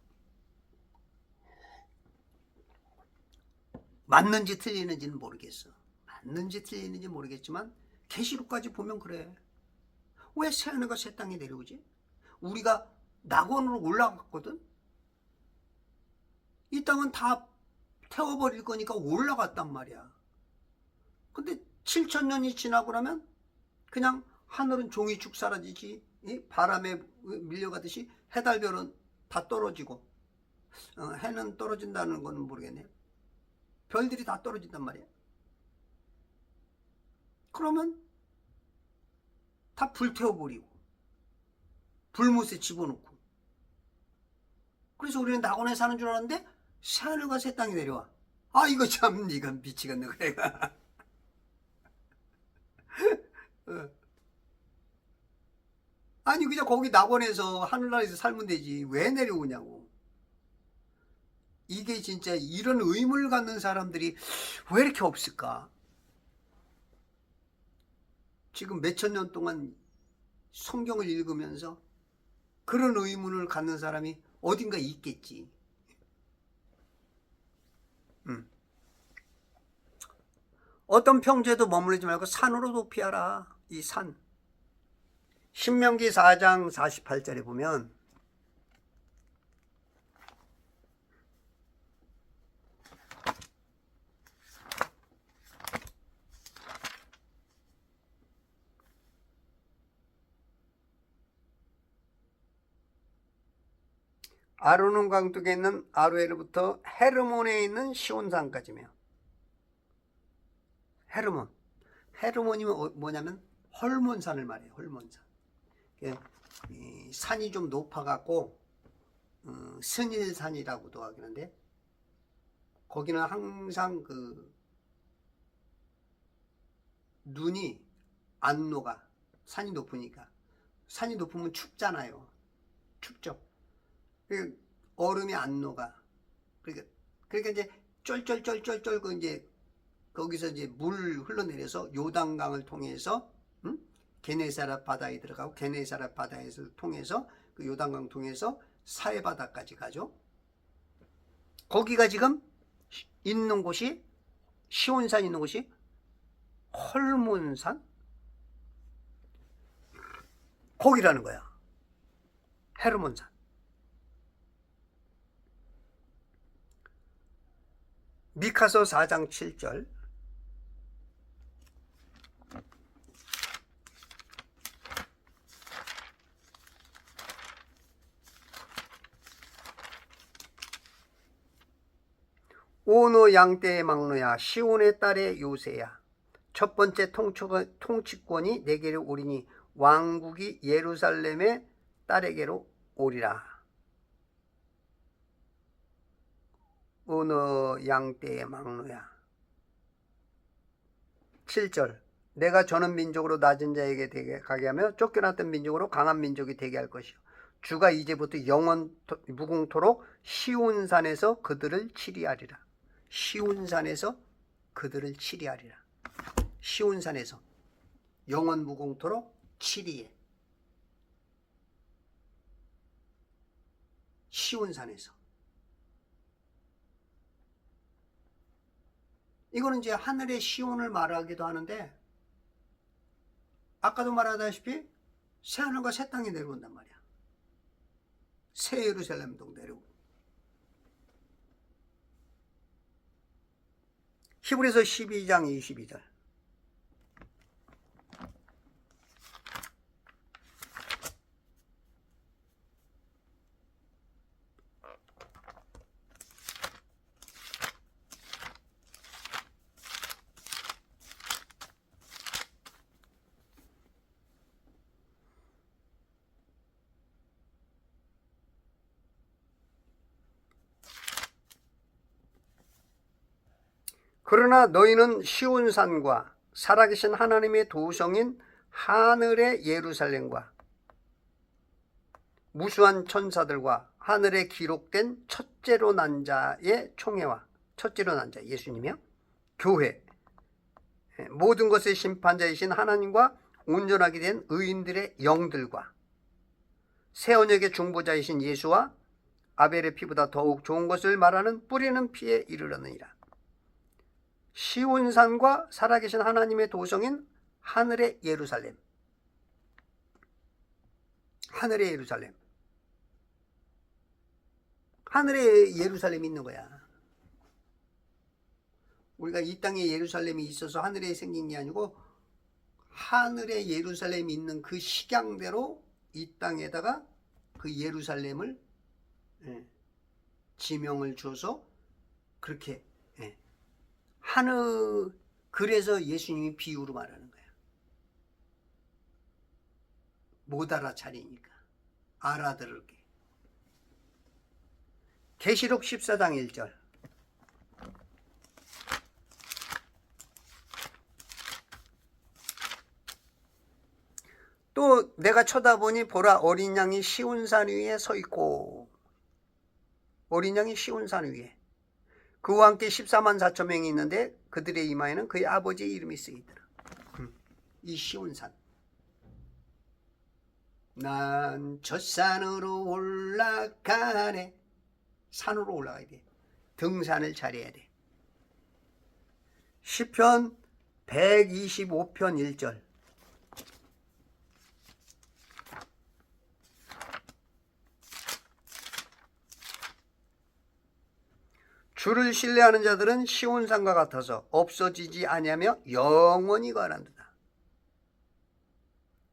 맞는지 틀리는지는 모르겠지만 계시록까지 보면 그래. 왜 새하늘과 새 땅이 내려오지? 우리가 낙원으로 올라갔거든. 이 땅은 다 태워버릴 거니까 올라갔단 말이야. 근데 7,000년이 지나고 나면 그냥 하늘은 종이축 사라지지, 바람에 밀려가듯이 해달별은 다 떨어지고, 해는 떨어진다는 건 모르겠네. 별들이 다 떨어진단 말이야. 그러면 다 불태워버리고 불못에 집어넣고. 그래서 우리는 낙원에 사는 줄 알았는데 새하늘과 새 땅이 내려와. 이거 참, 이건 미치겠네, 그래. 아니, 그냥 거기 낙원에서 하늘나라에서 살면 되지 왜 내려오냐고. 이게 진짜 이런 의문을 갖는 사람들이 왜 이렇게 없을까? 지금 몇천 년 동안 성경을 읽으면서 그런 의문을 갖는 사람이 어딘가 있겠지. 어떤 평지에도 머무르지 말고 산으로 도피하라. 이 산. 신명기 4장 48절에 보면 아르논 강둑에 있는 아로에르부터 헤르몬에 있는 시온산까지며. 헤르몬이 뭐냐면 헐몬산을 말해요. 헐몬산. 이 산이 좀 높아갖고 스닐산이라고도 하는데, 거기는 항상 눈이 안 녹아. 산이 높으니까. 산이 높으면 춥잖아요. 춥죠. 얼음이 안 녹아. 그러니까 이제 쫄쫄쫄쫄쫄 이제 거기서 이제 물 흘러내려서 요단강을 통해서 게네사렛 바다에 들어가고 게네사렛 바다에서 통해서 그 요단강 통해서 사해 바다까지 가죠. 거기가 지금 있는 곳이 시온산 있는 곳이 헐몬산 거기라는 거야. 헤르몬산. 미카서 4장 7절. 오노 양떼의 막노야 시온의 딸의 요새야 첫 번째 통치권이 내게로 오리니 왕국이 예루살렘의 딸에게로 오리라. 오노 양떼의 막노야. 7절 내가 저는 민족으로 낮은 자에게 되게 가게 하며 쫓겨났던 민족으로 강한 민족이 되게 할 것이요 주가 이제부터 영원 무궁토록 시온산에서 그들을 치리하리라. 시온산에서 그들을 치리하리라. 시온산에서 영원 무궁토록 치리해. 시온산에서. 이거는 이제 하늘의 시온을 말하기도 하는데 아까도 말하다시피 새하늘과 새 땅이 내려온단 말이야. 새 예루살렘도 내려오고. 히브리서 12장 22절. 그러나 너희는 시온산과 살아계신 하나님의 도성인 하늘의 예루살렘과 무수한 천사들과 하늘에 기록된 첫째로 난 자의 총회와 첫째로 난 자 예수님이요 교회 모든 것의 심판자이신 하나님과 온전하게 된 의인들의 영들과 새 언약의 중보자이신 예수와 아벨의 피보다 더욱 좋은 것을 말하는 뿌리는 피에 이르렀느니라. 시온산과 살아계신 하나님의 도성인 하늘의 예루살렘. 하늘의 예루살렘. 하늘의 예루살렘이 있는 거야. 우리가 이 땅에 예루살렘이 있어서 하늘에 생긴 게 아니고 하늘의 예루살렘이 있는 그 식양대로 이 땅에다가 그 예루살렘을 지명을 줘서 그렇게 하늘. 그래서 예수님이 비유로 말하는 거야. 못 알아차리니까 알아들을게. 계시록 14장 1절. 또 내가 쳐다보니 보라 어린 양이 시온산 위에 서 있고 어린 양이 시온산 위에 그와 함께 14만 4천 명이 있는데 그들의 이마에는 그의 아버지의 이름이 쓰이더라. 이 시온산. 난 저 산으로 올라가네. 산으로 올라가야 돼. 등산을 잘해야 돼. 시편 125편 1절. 주를 신뢰하는 자들은 시온산과 같아서 없어지지 아니하며 영원히 거하란도다.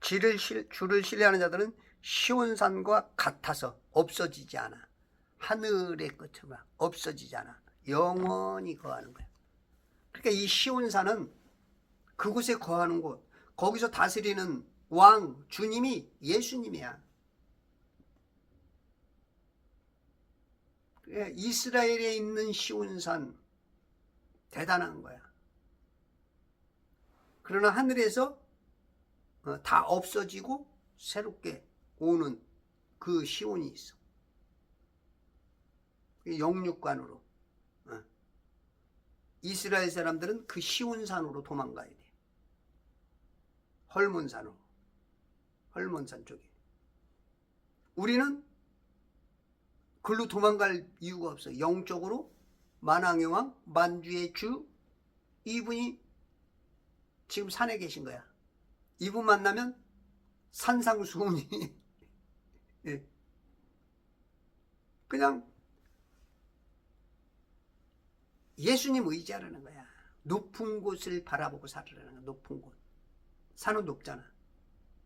주를 신뢰하는 자들은 시온산과 같아서 없어지지 않아. 하늘의 것처럼 없어지지 않아. 영원히 거하는 거야. 그러니까 이 시온산은 그곳에 거하는 곳, 거기서 다스리는 왕, 주님이 예수님이야. 이스라엘에 있는 시온산 대단한 거야. 그러나 하늘에서 다 없어지고 새롭게 오는 그 시온이 있어. 영육관으로. 이스라엘 사람들은 그 시온산으로 도망가야 돼. 헐몬산으로. 헐몬산 쪽에. 우리는 글로 도망갈 이유가 없어. 영적으로 만왕의 왕, 만주의 주, 이분이 지금 산에 계신 거야. 이분 만나면 산상수훈이 예. 그냥 예수님 의지하라는 거야. 높은 곳을 바라보고 살으라는 거야. 높은 곳. 산은 높잖아.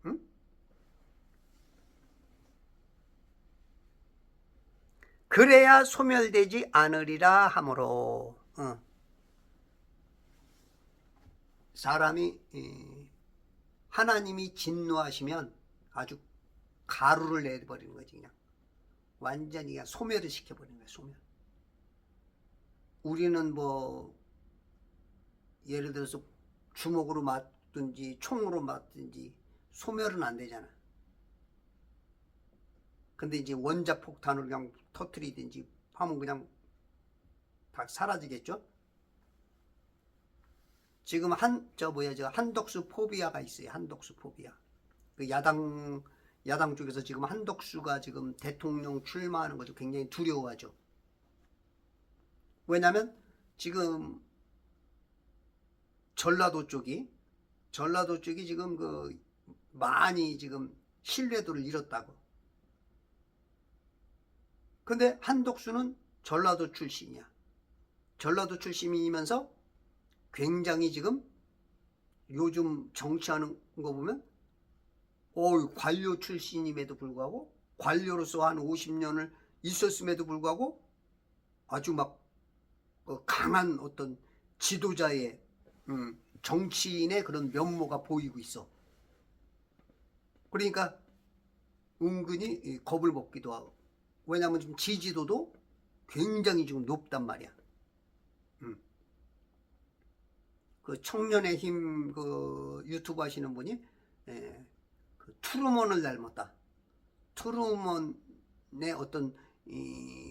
응? 그래야 소멸되지 않으리라 하므로 사람이 하나님이 진노하시면 아주 가루를 내버리는 거지. 그냥 완전히 그냥 소멸을 시켜버리는 거야. 소멸. 우리는 뭐 예를 들어서 주먹으로 맞든지 총으로 맞든지 소멸은 안 되잖아. 근데 이제 원자폭탄을 그냥 터뜨리든지 하면 그냥 다 사라지겠죠. 지금 한덕수 포비아가 있어요. 한덕수 포비아. 그 야당 쪽에서 지금 한덕수가 지금 대통령 출마하는 것을 굉장히 두려워하죠. 왜냐면 지금 전라도 쪽이 지금 그 많이 지금 신뢰도를 잃었다고. 근데 한덕수는 전라도 출신이야. 전라도 출신이면서 굉장히 지금 요즘 정치하는 거 보면 관료 출신임에도 불구하고 관료로서 한 50년을 있었음에도 불구하고 아주 막 강한 어떤 지도자의 정치인의 그런 면모가 보이고 있어. 그러니까 은근히 겁을 먹기도 하고. 왜냐하면 지금 지지도도 굉장히 지금 높단 말이야. 그 청년의 힘 그 유튜브 하시는 분이 그 트루먼을 닮았다. 트루먼의 어떤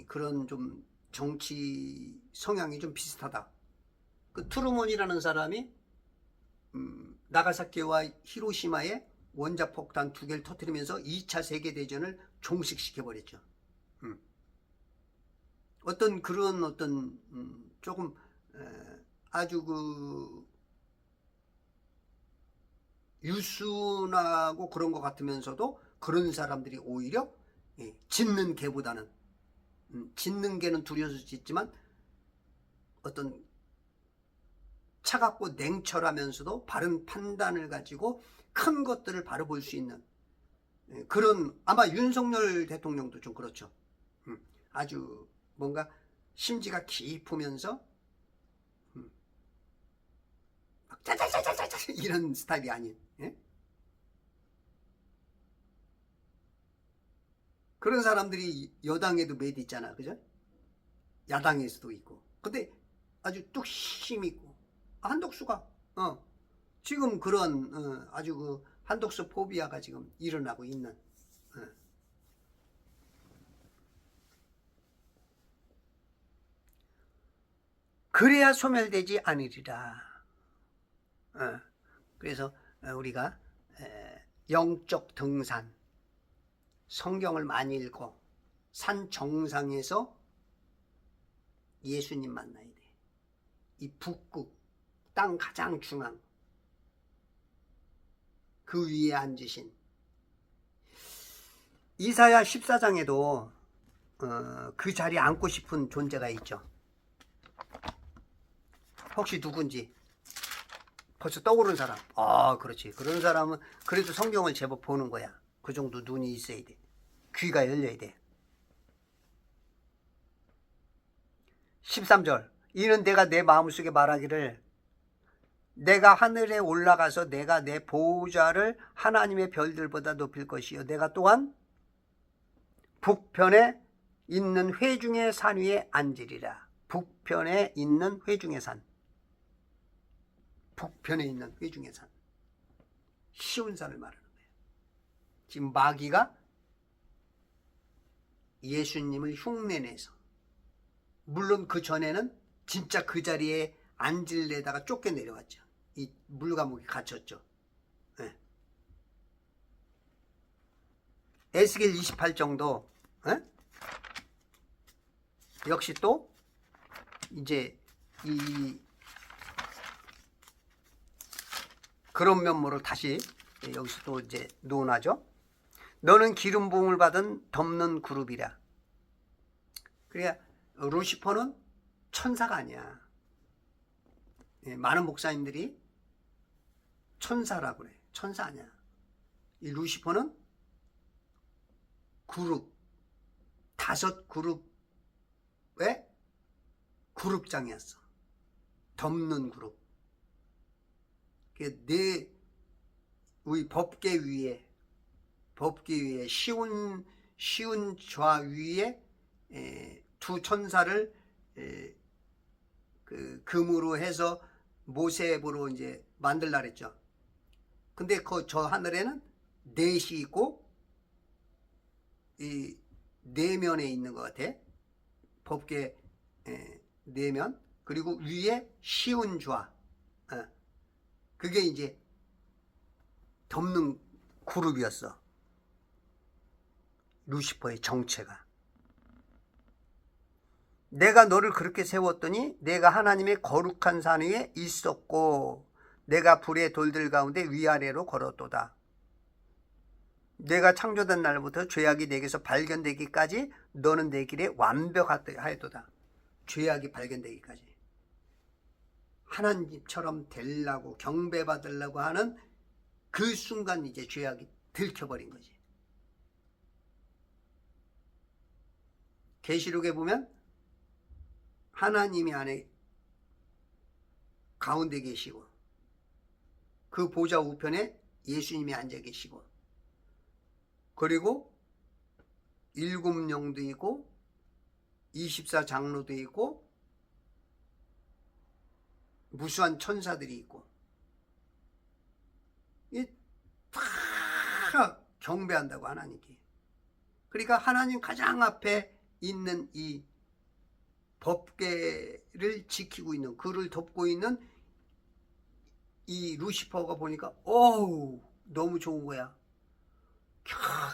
그런 좀 정치 성향이 좀 비슷하다. 그 트루먼이라는 사람이 나가사키와 히로시마에 원자폭탄 2개를 터뜨리면서 2차 세계대전을 종식시켜버렸죠. 어떤 그런 어떤 조금 아주 그 유순하고 그런 것 같으면서도 그런 사람들이 오히려 짖는 개보다는 짖는 개는 두려워서 짖지만 어떤 차갑고 냉철하면서도 바른 판단을 가지고 큰 것들을 바로 볼 수 있는 그런, 아마 윤석열 대통령도 좀 그렇죠. 아주 뭔가 심지가 깊으면서 막 짜자자자자 이런 스타일이 아닌, 예? 그런 사람들이 여당에도 몇 있잖아, 그죠? 야당에서도 있고. 근데 아주 뚝심 있고. 한덕수가 지금 그런 아주 그 한덕수 포비아가 지금 일어나고 있는. 그래야 소멸되지 않으리라. 그래서 우리가 영적 등산, 성경을 많이 읽고 산 정상에서 예수님 만나야 돼. 이 북극 땅 가장 중앙 그 위에 앉으신 이사야 14장에도 그 자리에 앉고 싶은 존재가 있죠. 혹시 누군지 벌써 떠오른 사람? 그렇지. 그런 사람은 그래도 성경을 제법 보는 거야. 그 정도 눈이 있어야 돼. 귀가 열려야 돼. 13절. 이는 내가 내 마음속에 말하기를 내가 하늘에 올라가서 내가 내 보호자를 하나님의 별들보다 높일 것이요 내가 또한 북편에 있는 회중의 산 위에 앉으리라. 북편에 있는 회중의 산. 북편에 있는 회중의 산. 쉬운 산을 말하는 거예요. 지금 마귀가 예수님을 흉내내서, 물론 그 전에는 진짜 그 자리에 앉을래다가 쫓겨내려왔죠. 이 물감옥에 갇혔죠. 네. 에스겔 28 정도, 에? 역시 또 이제 이 그런 면모를 다시 여기서 또 이제 논하죠. 너는 기름 부음을 받은 덮는 그룹이라. 그러니까 루시퍼는 천사가 아니야. 많은 목사님들이 천사라고 그래. 천사 아니야. 이 루시퍼는 그룹, 5그룹의 그룹장이었어. 덮는 그룹. 우리 법계 위에 쉬운 좌 위에 두 천사를 그 금으로 해서 모세앱으로 이제 만들라 그랬죠. 근데 저 하늘에는 넷이 있고 이 내면에 있는 것 같아. 법계 내면, 그리고 위에 쉬운 좌. 그게 이제 덮는 그룹이었어. 루시퍼의 정체가. 내가 너를 그렇게 세웠더니 내가 하나님의 거룩한 산 위에 있었고 내가 불의 돌들 가운데 위아래로 걸었도다. 내가 창조된 날부터 죄악이 내게서 발견되기까지 너는 내 길에 완벽하였도다. 죄악이 발견되기까지. 하나님처럼 되려고 경배받으려고 하는 그 순간 이제 죄악이 들켜버린 거지. 계시록에 보면 하나님이 안에 가운데 계시고 그 보좌 우편에 예수님이 앉아 계시고 그리고 7영도 있고 24장로도 있고 무수한 천사들이 있고 다 경배한다고 하나님께. 그러니까 하나님 가장 앞에 있는 이 법궤를 지키고 있는, 그를 덮고 있는 이 루시퍼가 보니까 어우 너무 좋은 거야.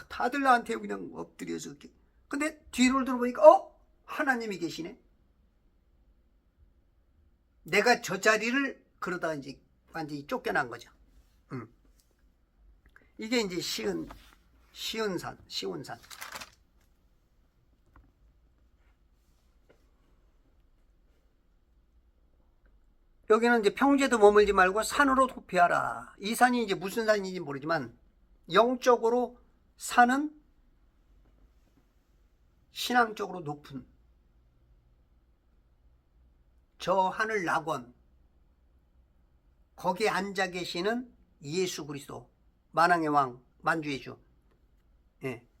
다들 나한테 그냥 엎드려서. 근데 뒤를 돌아보니까 하나님이 계시네. 내가 저 자리를 그러다가 이제 완전히 쫓겨난 거죠. 이게 이제 시온산. 여기는 이제 평지에도 머물지 말고 산으로 도피하라. 이 산이 이제 무슨 산인지 모르지만 영적으로 산은 신앙적으로 높은 저 하늘 낙원, 거기에 앉아 계시는 예수 그리스도, 만왕의 왕, 만주의 주,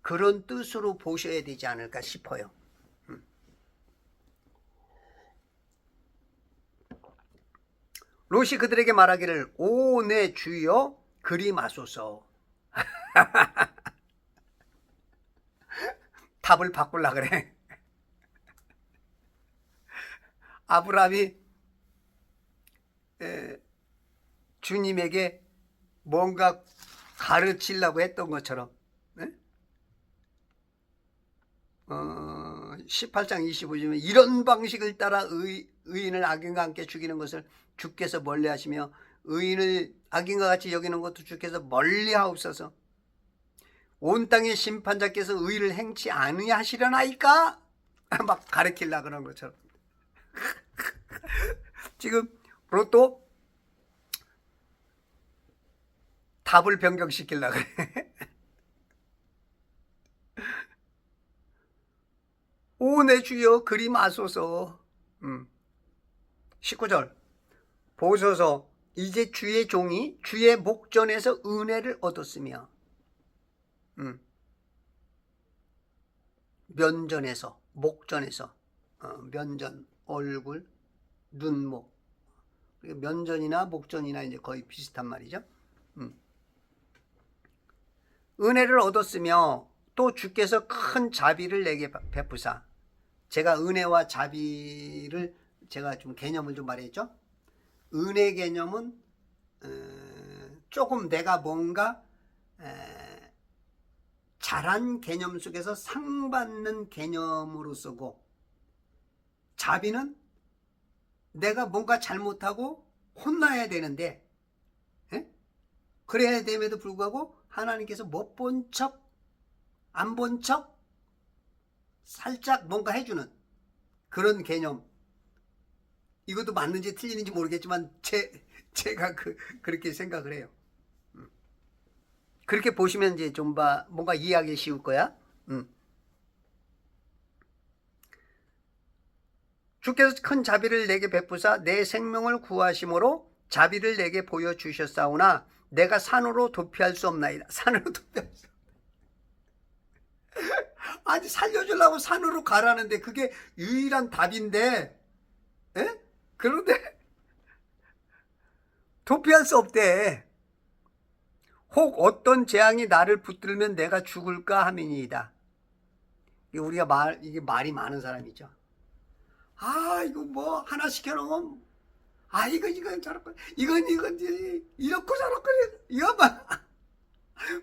그런 뜻으로 보셔야 되지 않을까 싶어요. 롯이 그들에게 말하기를 오 내 주여 그리 마소서. 답을 바꾸려 그래. 아브라함이 주님에게 뭔가 가르치려고 했던 것처럼 18장 25절에 이런 방식을 따라 의인을 악인과 함께 죽이는 것을 주께서 멀리하시며 의인을 악인과 같이 여기는 것도 주께서 멀리하옵소서. 온 땅의 심판자께서 의를 행치 아니하시려나이까? 막 가르치려고 그러는 것처럼. 지금 로또 답을 변경시키려고 그래. 오 내 주여 그리 마소서. 19절 보소서 이제 주의 종이 주의 목전에서 은혜를 얻었으며 면전에서, 목전에서, 면전, 얼굴, 눈목, 면전이나 목전이나 이제 거의 비슷한 말이죠. 은혜를 얻었으며 또 주께서 큰 자비를 내게 베푸사. 제가 은혜와 자비를 제가 좀 개념을 좀 말했죠. 은혜 개념은 조금 내가 뭔가 잘한 개념 속에서 상받는 개념으로 쓰고, 자비는 내가 뭔가 잘못하고 혼나야 되는데, 에? 그래야 됨에도 불구하고 하나님께서 못 본 척, 안 본 척 살짝 뭔가 해주는 그런 개념. 이것도 맞는지 틀리는지 모르겠지만 제가 그렇게 생각을 해요. 그렇게 보시면 이제 좀 뭔가 이해하기 쉬울 거야. 주께서 큰 자비를 내게 베푸사 내 생명을 구하심으로 자비를 내게 보여주셨사오나 내가 산으로 도피할 수 없나이다. 산으로 도피할 수 없나이다. 아니 살려주려고 산으로 가라는데 그게 유일한 답인데, 에? 그런데 도피할 수 없대. 혹 어떤 재앙이 나를 붙들면 내가 죽을까 함이니이다. 이게 말이 많은 사람이죠. 아, 이거 뭐 하나 시켜놓으면, 아, 이건 저렇고, 이건 이렇고 저렇고, 이거만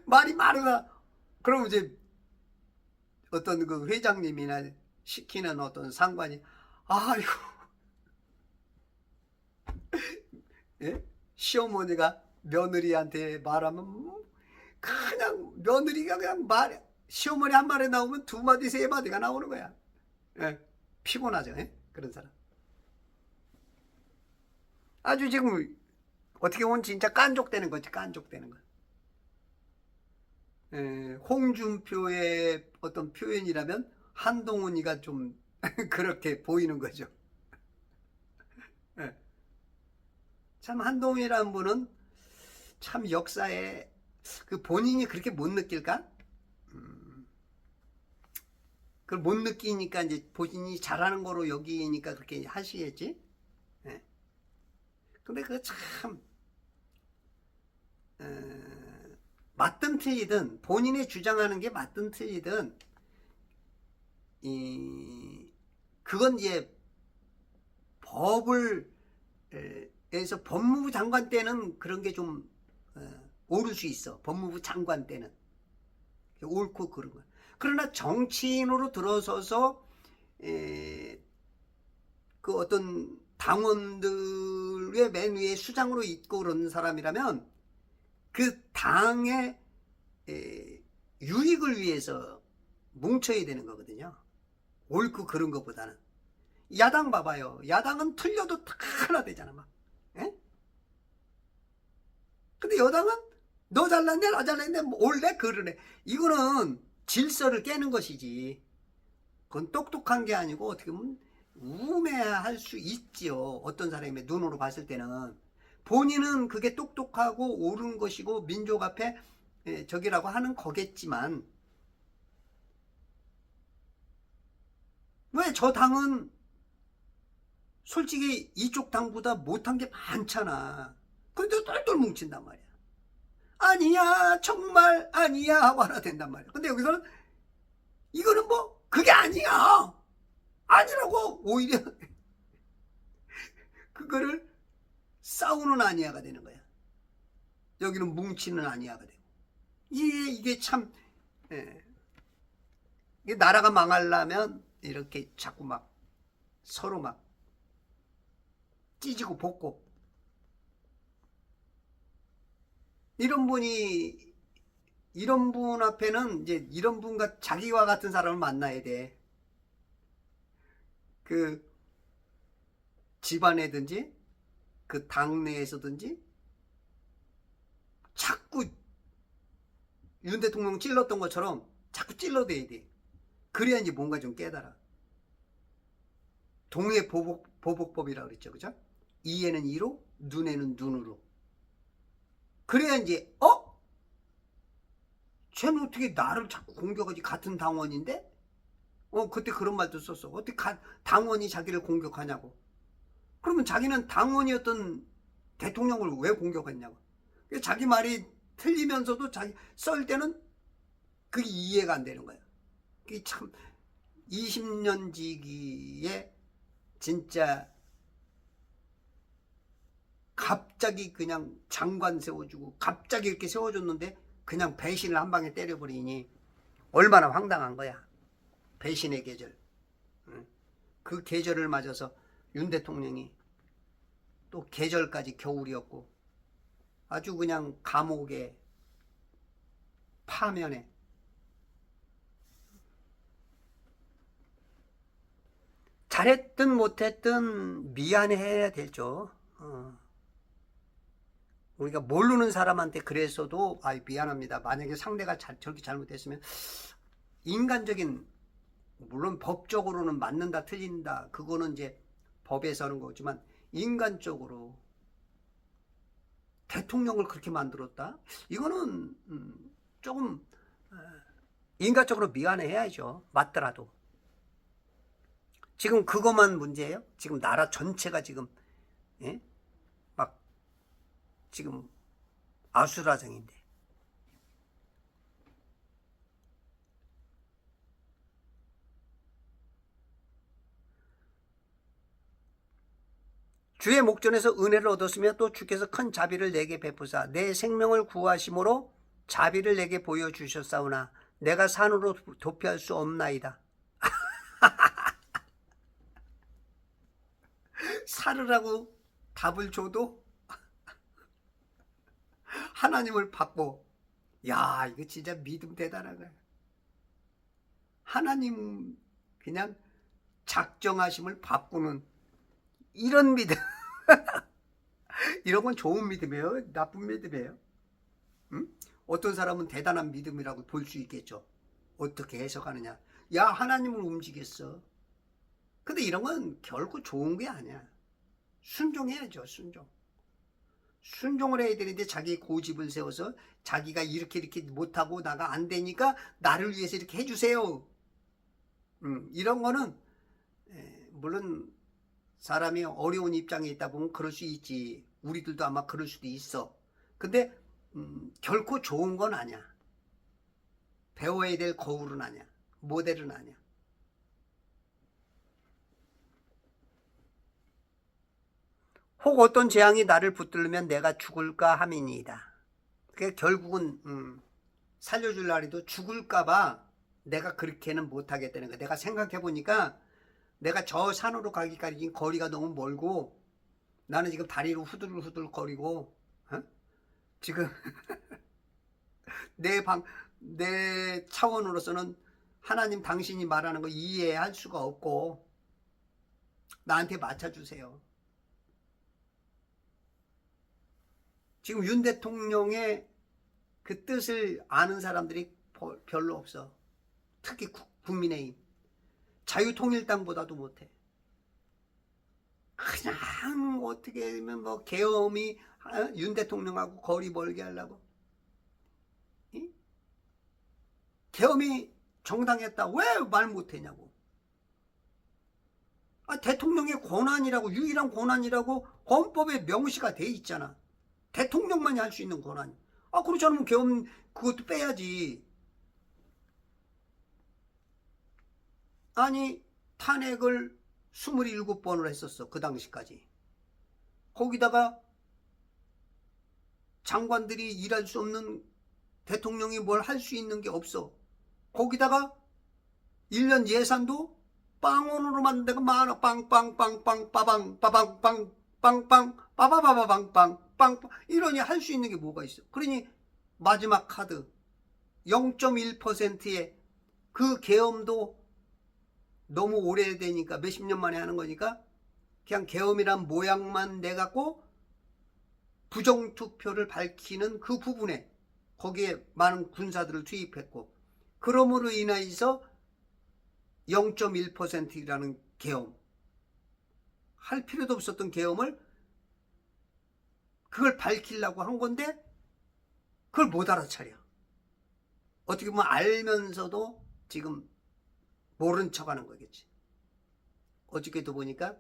말이 많으다. 그럼 이제 어떤 그 회장님이나 시키는 어떤 상관이, 아이고, 예? 시어머니가 며느리한테 말하면 그냥 며느리가 그냥 시어머니 한 말에 나오면 두 마디 세 마디가 나오는 거야. 예? 피곤하죠. 예? 그런 사람. 아주 지금 어떻게 보면 진짜 깐족되는 거지. 깐족되는 거. 홍준표의 어떤 표현이라면 한동훈이가 좀 그렇게 보이는 거죠. 예. 참 한동훈이라는 분은 참 역사에 본인이 그렇게 못 느낄까? 그걸 못 느끼니까 이제 본인이 잘하는 거로 여기니까 그렇게 하시겠지. 예. 근데 그거 참 맞든 틀리든 본인이 주장하는 게 맞든 틀리든 그건 이제 법을 에서 법무부 장관 때는 그런 게 좀 오를 수 있어. 법무부 장관 때는 옳고 그런 거. 그러나 정치인으로 들어서서 그 어떤 당원들의 맨 위에 수장으로 있고 그런 사람이라면 그 당의 유익을 위해서 뭉쳐야 되는 거거든요. 옳고 그런 것보다는. 야당 봐봐요. 야당은 틀려도 다 하나 되잖아 막. 에? 근데 여당은 너 잘났네 나 잘났네 뭐 옳네 그러네. 이거는 질서를 깨는 것이지. 그건 똑똑한 게 아니고 어떻게 보면 우매할 수 있지요. 어떤 사람의 눈으로 봤을 때는. 본인은 그게 똑똑하고 옳은 것이고 민족 앞에 적이라고 하는 거겠지만 왜 저 당은 솔직히 이쪽 당보다 못한 게 많잖아. 근데 똘똘 뭉친단 말이야. 아니야 정말 아니야 하고 하나 된단 말이야. 근데 여기서는 이거는 뭐 그게 아니야 아니라고 오히려 그거를 싸우는 아니야가 되는 거야. 여기는 뭉치는 아니야가 되고. 이게 참 이게 나라가 망하려면 이렇게 자꾸 막 서로 막 찢고 볶고. 이런 분 앞에는 이제 이런 분과 자기와 같은 사람을 만나야 돼. 그 집안에든지 그 당내에서든지 자꾸 윤 대통령 찔렀던 것처럼 자꾸 찔러대야 돼. 그래야 이제 뭔가 좀 깨달아. 동해 보복법이라고 그랬죠. 그죠? 이에는 이로, 눈에는 눈으로. 그래야 이제 쟤는 어떻게 나를 자꾸 공격하지? 같은 당원인데? 그때 그런 말도 썼어. 어떻게 당원이 자기를 공격하냐고. 그러면 자기는 당원이었던 대통령을 왜 공격했냐고. 자기 말이 틀리면서도 자기 썰 때는 그게 이해가 안 되는 거야. 그게 참 20년 지기에 진짜 갑자기 그냥 장관 세워주고 갑자기 이렇게 세워줬는데 그냥 배신을 한 방에 때려버리니 얼마나 황당한 거야. 배신의 계절. 그 계절을 맞아서 윤 대통령이 또 계절까지 겨울이었고 아주 그냥 감옥에 파면에 잘했든 못했든 미안해야 되죠. 우리가 모르는 사람한테 그랬어도 미안합니다. 만약에 상대가 저렇게 잘못했으면 인간적인, 물론 법적으로는 맞는다 틀린다 그거는 이제 법에서 하는 거지만 인간적으로 대통령을 그렇게 만들었다? 이거는 조금 인간적으로 미안해야죠. 맞더라도. 지금 그것만 문제예요? 지금 나라 전체가 지금 막 지금 아수라장인데. 주의 목전에서 은혜를 얻었으며 또 주께서 큰 자비를 내게 베푸사 내 생명을 구하심으로 자비를 내게 보여주셨사오나 내가 산으로 도피할 수 없나이다. 살으라고 답을 줘도 하나님을 받고, 야, 이거 진짜 믿음 대단한 거야. 하나님 그냥 작정하심을 바꾸는 이런 믿음. 이런 건 좋은 믿음이에요? 나쁜 믿음이에요? 응? 어떤 사람은 대단한 믿음이라고 볼 수 있겠죠. 어떻게 해석하느냐. 야, 하나님을 움직였어. 근데 이런 건 결코 좋은 게 아니야. 순종해야죠. 순종을 해야 되는데 자기 고집을 세워서 자기가 이렇게 못하고 나가 안 되니까 나를 위해서 이렇게 해주세요. 이런 거는 물론 사람이 어려운 입장에 있다 보면 그럴 수 있지. 우리들도 아마 그럴 수도 있어. 근데 결코 좋은 건 아니야. 배워야 될 거울은 아니야. 모델은 아니야. 혹 어떤 재앙이 나를 붙들면 내가 죽을까 함이니이다. 그러니까 결국은 살려줄 날에도 죽을까봐 내가 그렇게는 못하겠다는 거야. 내가 생각해보니까 내가 저 산으로 가기까지 거리가 너무 멀고 나는 지금 다리로 후들후들 거리고 지금 내 차원으로서는 하나님 당신이 말하는 거 이해할 수가 없고 나한테 맞춰주세요. 지금 윤 대통령의 그 뜻을 아는 사람들이 별로 없어. 특히 국민의힘. 자유통일당보다도 못해. 그냥 어떻게 하면 뭐 계엄이 윤 대통령하고 거리 멀게 하려고. 계엄이 정당했다. 왜 말 못했냐고. 대통령의 권한이라고, 유일한 권한이라고 헌법에 명시가 돼 있잖아. 대통령만이 할 수 있는 권한. 그렇지 않으면 계엄 그것도 빼야지. 아니 탄핵을 27번을 했었어. 그 당시까지. 거기다가 장관들이 일할 수 없는, 대통령이 뭘 할 수 있는 게 없어. 거기다가 1년 예산도 빵원으로 만든 데가 많아. 빵빵빵빵 빠방 빠방 빵빵빵 빠바바바방빵 빵 이러니 할 수 있는 게 뭐가 있어. 그러니 마지막 카드 0.1%의 그 계엄도 너무 오래되니까 몇십 년 만에 하는 거니까 그냥 계엄이란 모양만 내갖고 부정투표를 밝히는 그 부분에 거기에 많은 군사들을 투입했고, 그러므로 인하여서 0.1%라는 계엄, 할 필요도 없었던 계엄을 그걸 밝히려고 한 건데 그걸 못 알아차려. 어떻게 보면 알면서도 지금 모른 척하는 거겠지. 어저께도 보니까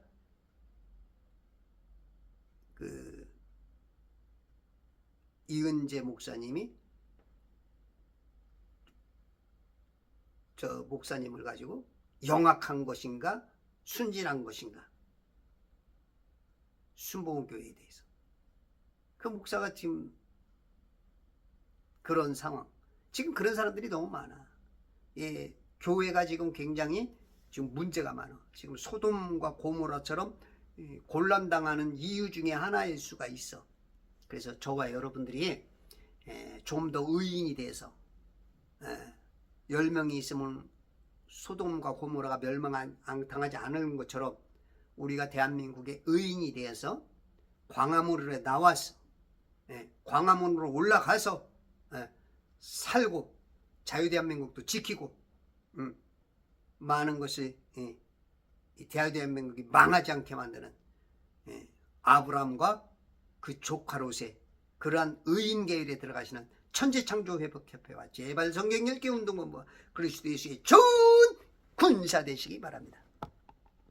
그 이은재 목사님이 저 목사님을 가지고 영악한 것인가 순진한 것인가, 순복음교회에 대해서 그 목사가 지금 그런 상황, 지금 그런 사람들이 너무 많아. 예, 교회가 지금 굉장히 지금 문제가 많아. 지금 소돔과 고모라처럼 곤란당하는 이유 중에 하나일 수가 있어. 그래서 저와 여러분들이 좀 더 의인이 돼서 10명이 있으면 소돔과 고모라가 멸망당하지 않은 것처럼 우리가 대한민국의 의인이 되어서 광화문으로 나와서 광화문으로 올라가서 살고 자유대한민국도 지키고 많은 것을 이 자유대한민국이 망하지 않게 만드는 아브라함과 그 조카 롯의 그러한 의인 계율에 들어가시는 천지창조회복협회와 제발 성경 읽기 운동본부와 그리스도 예수의 좋은 군사 되시기 바랍니다.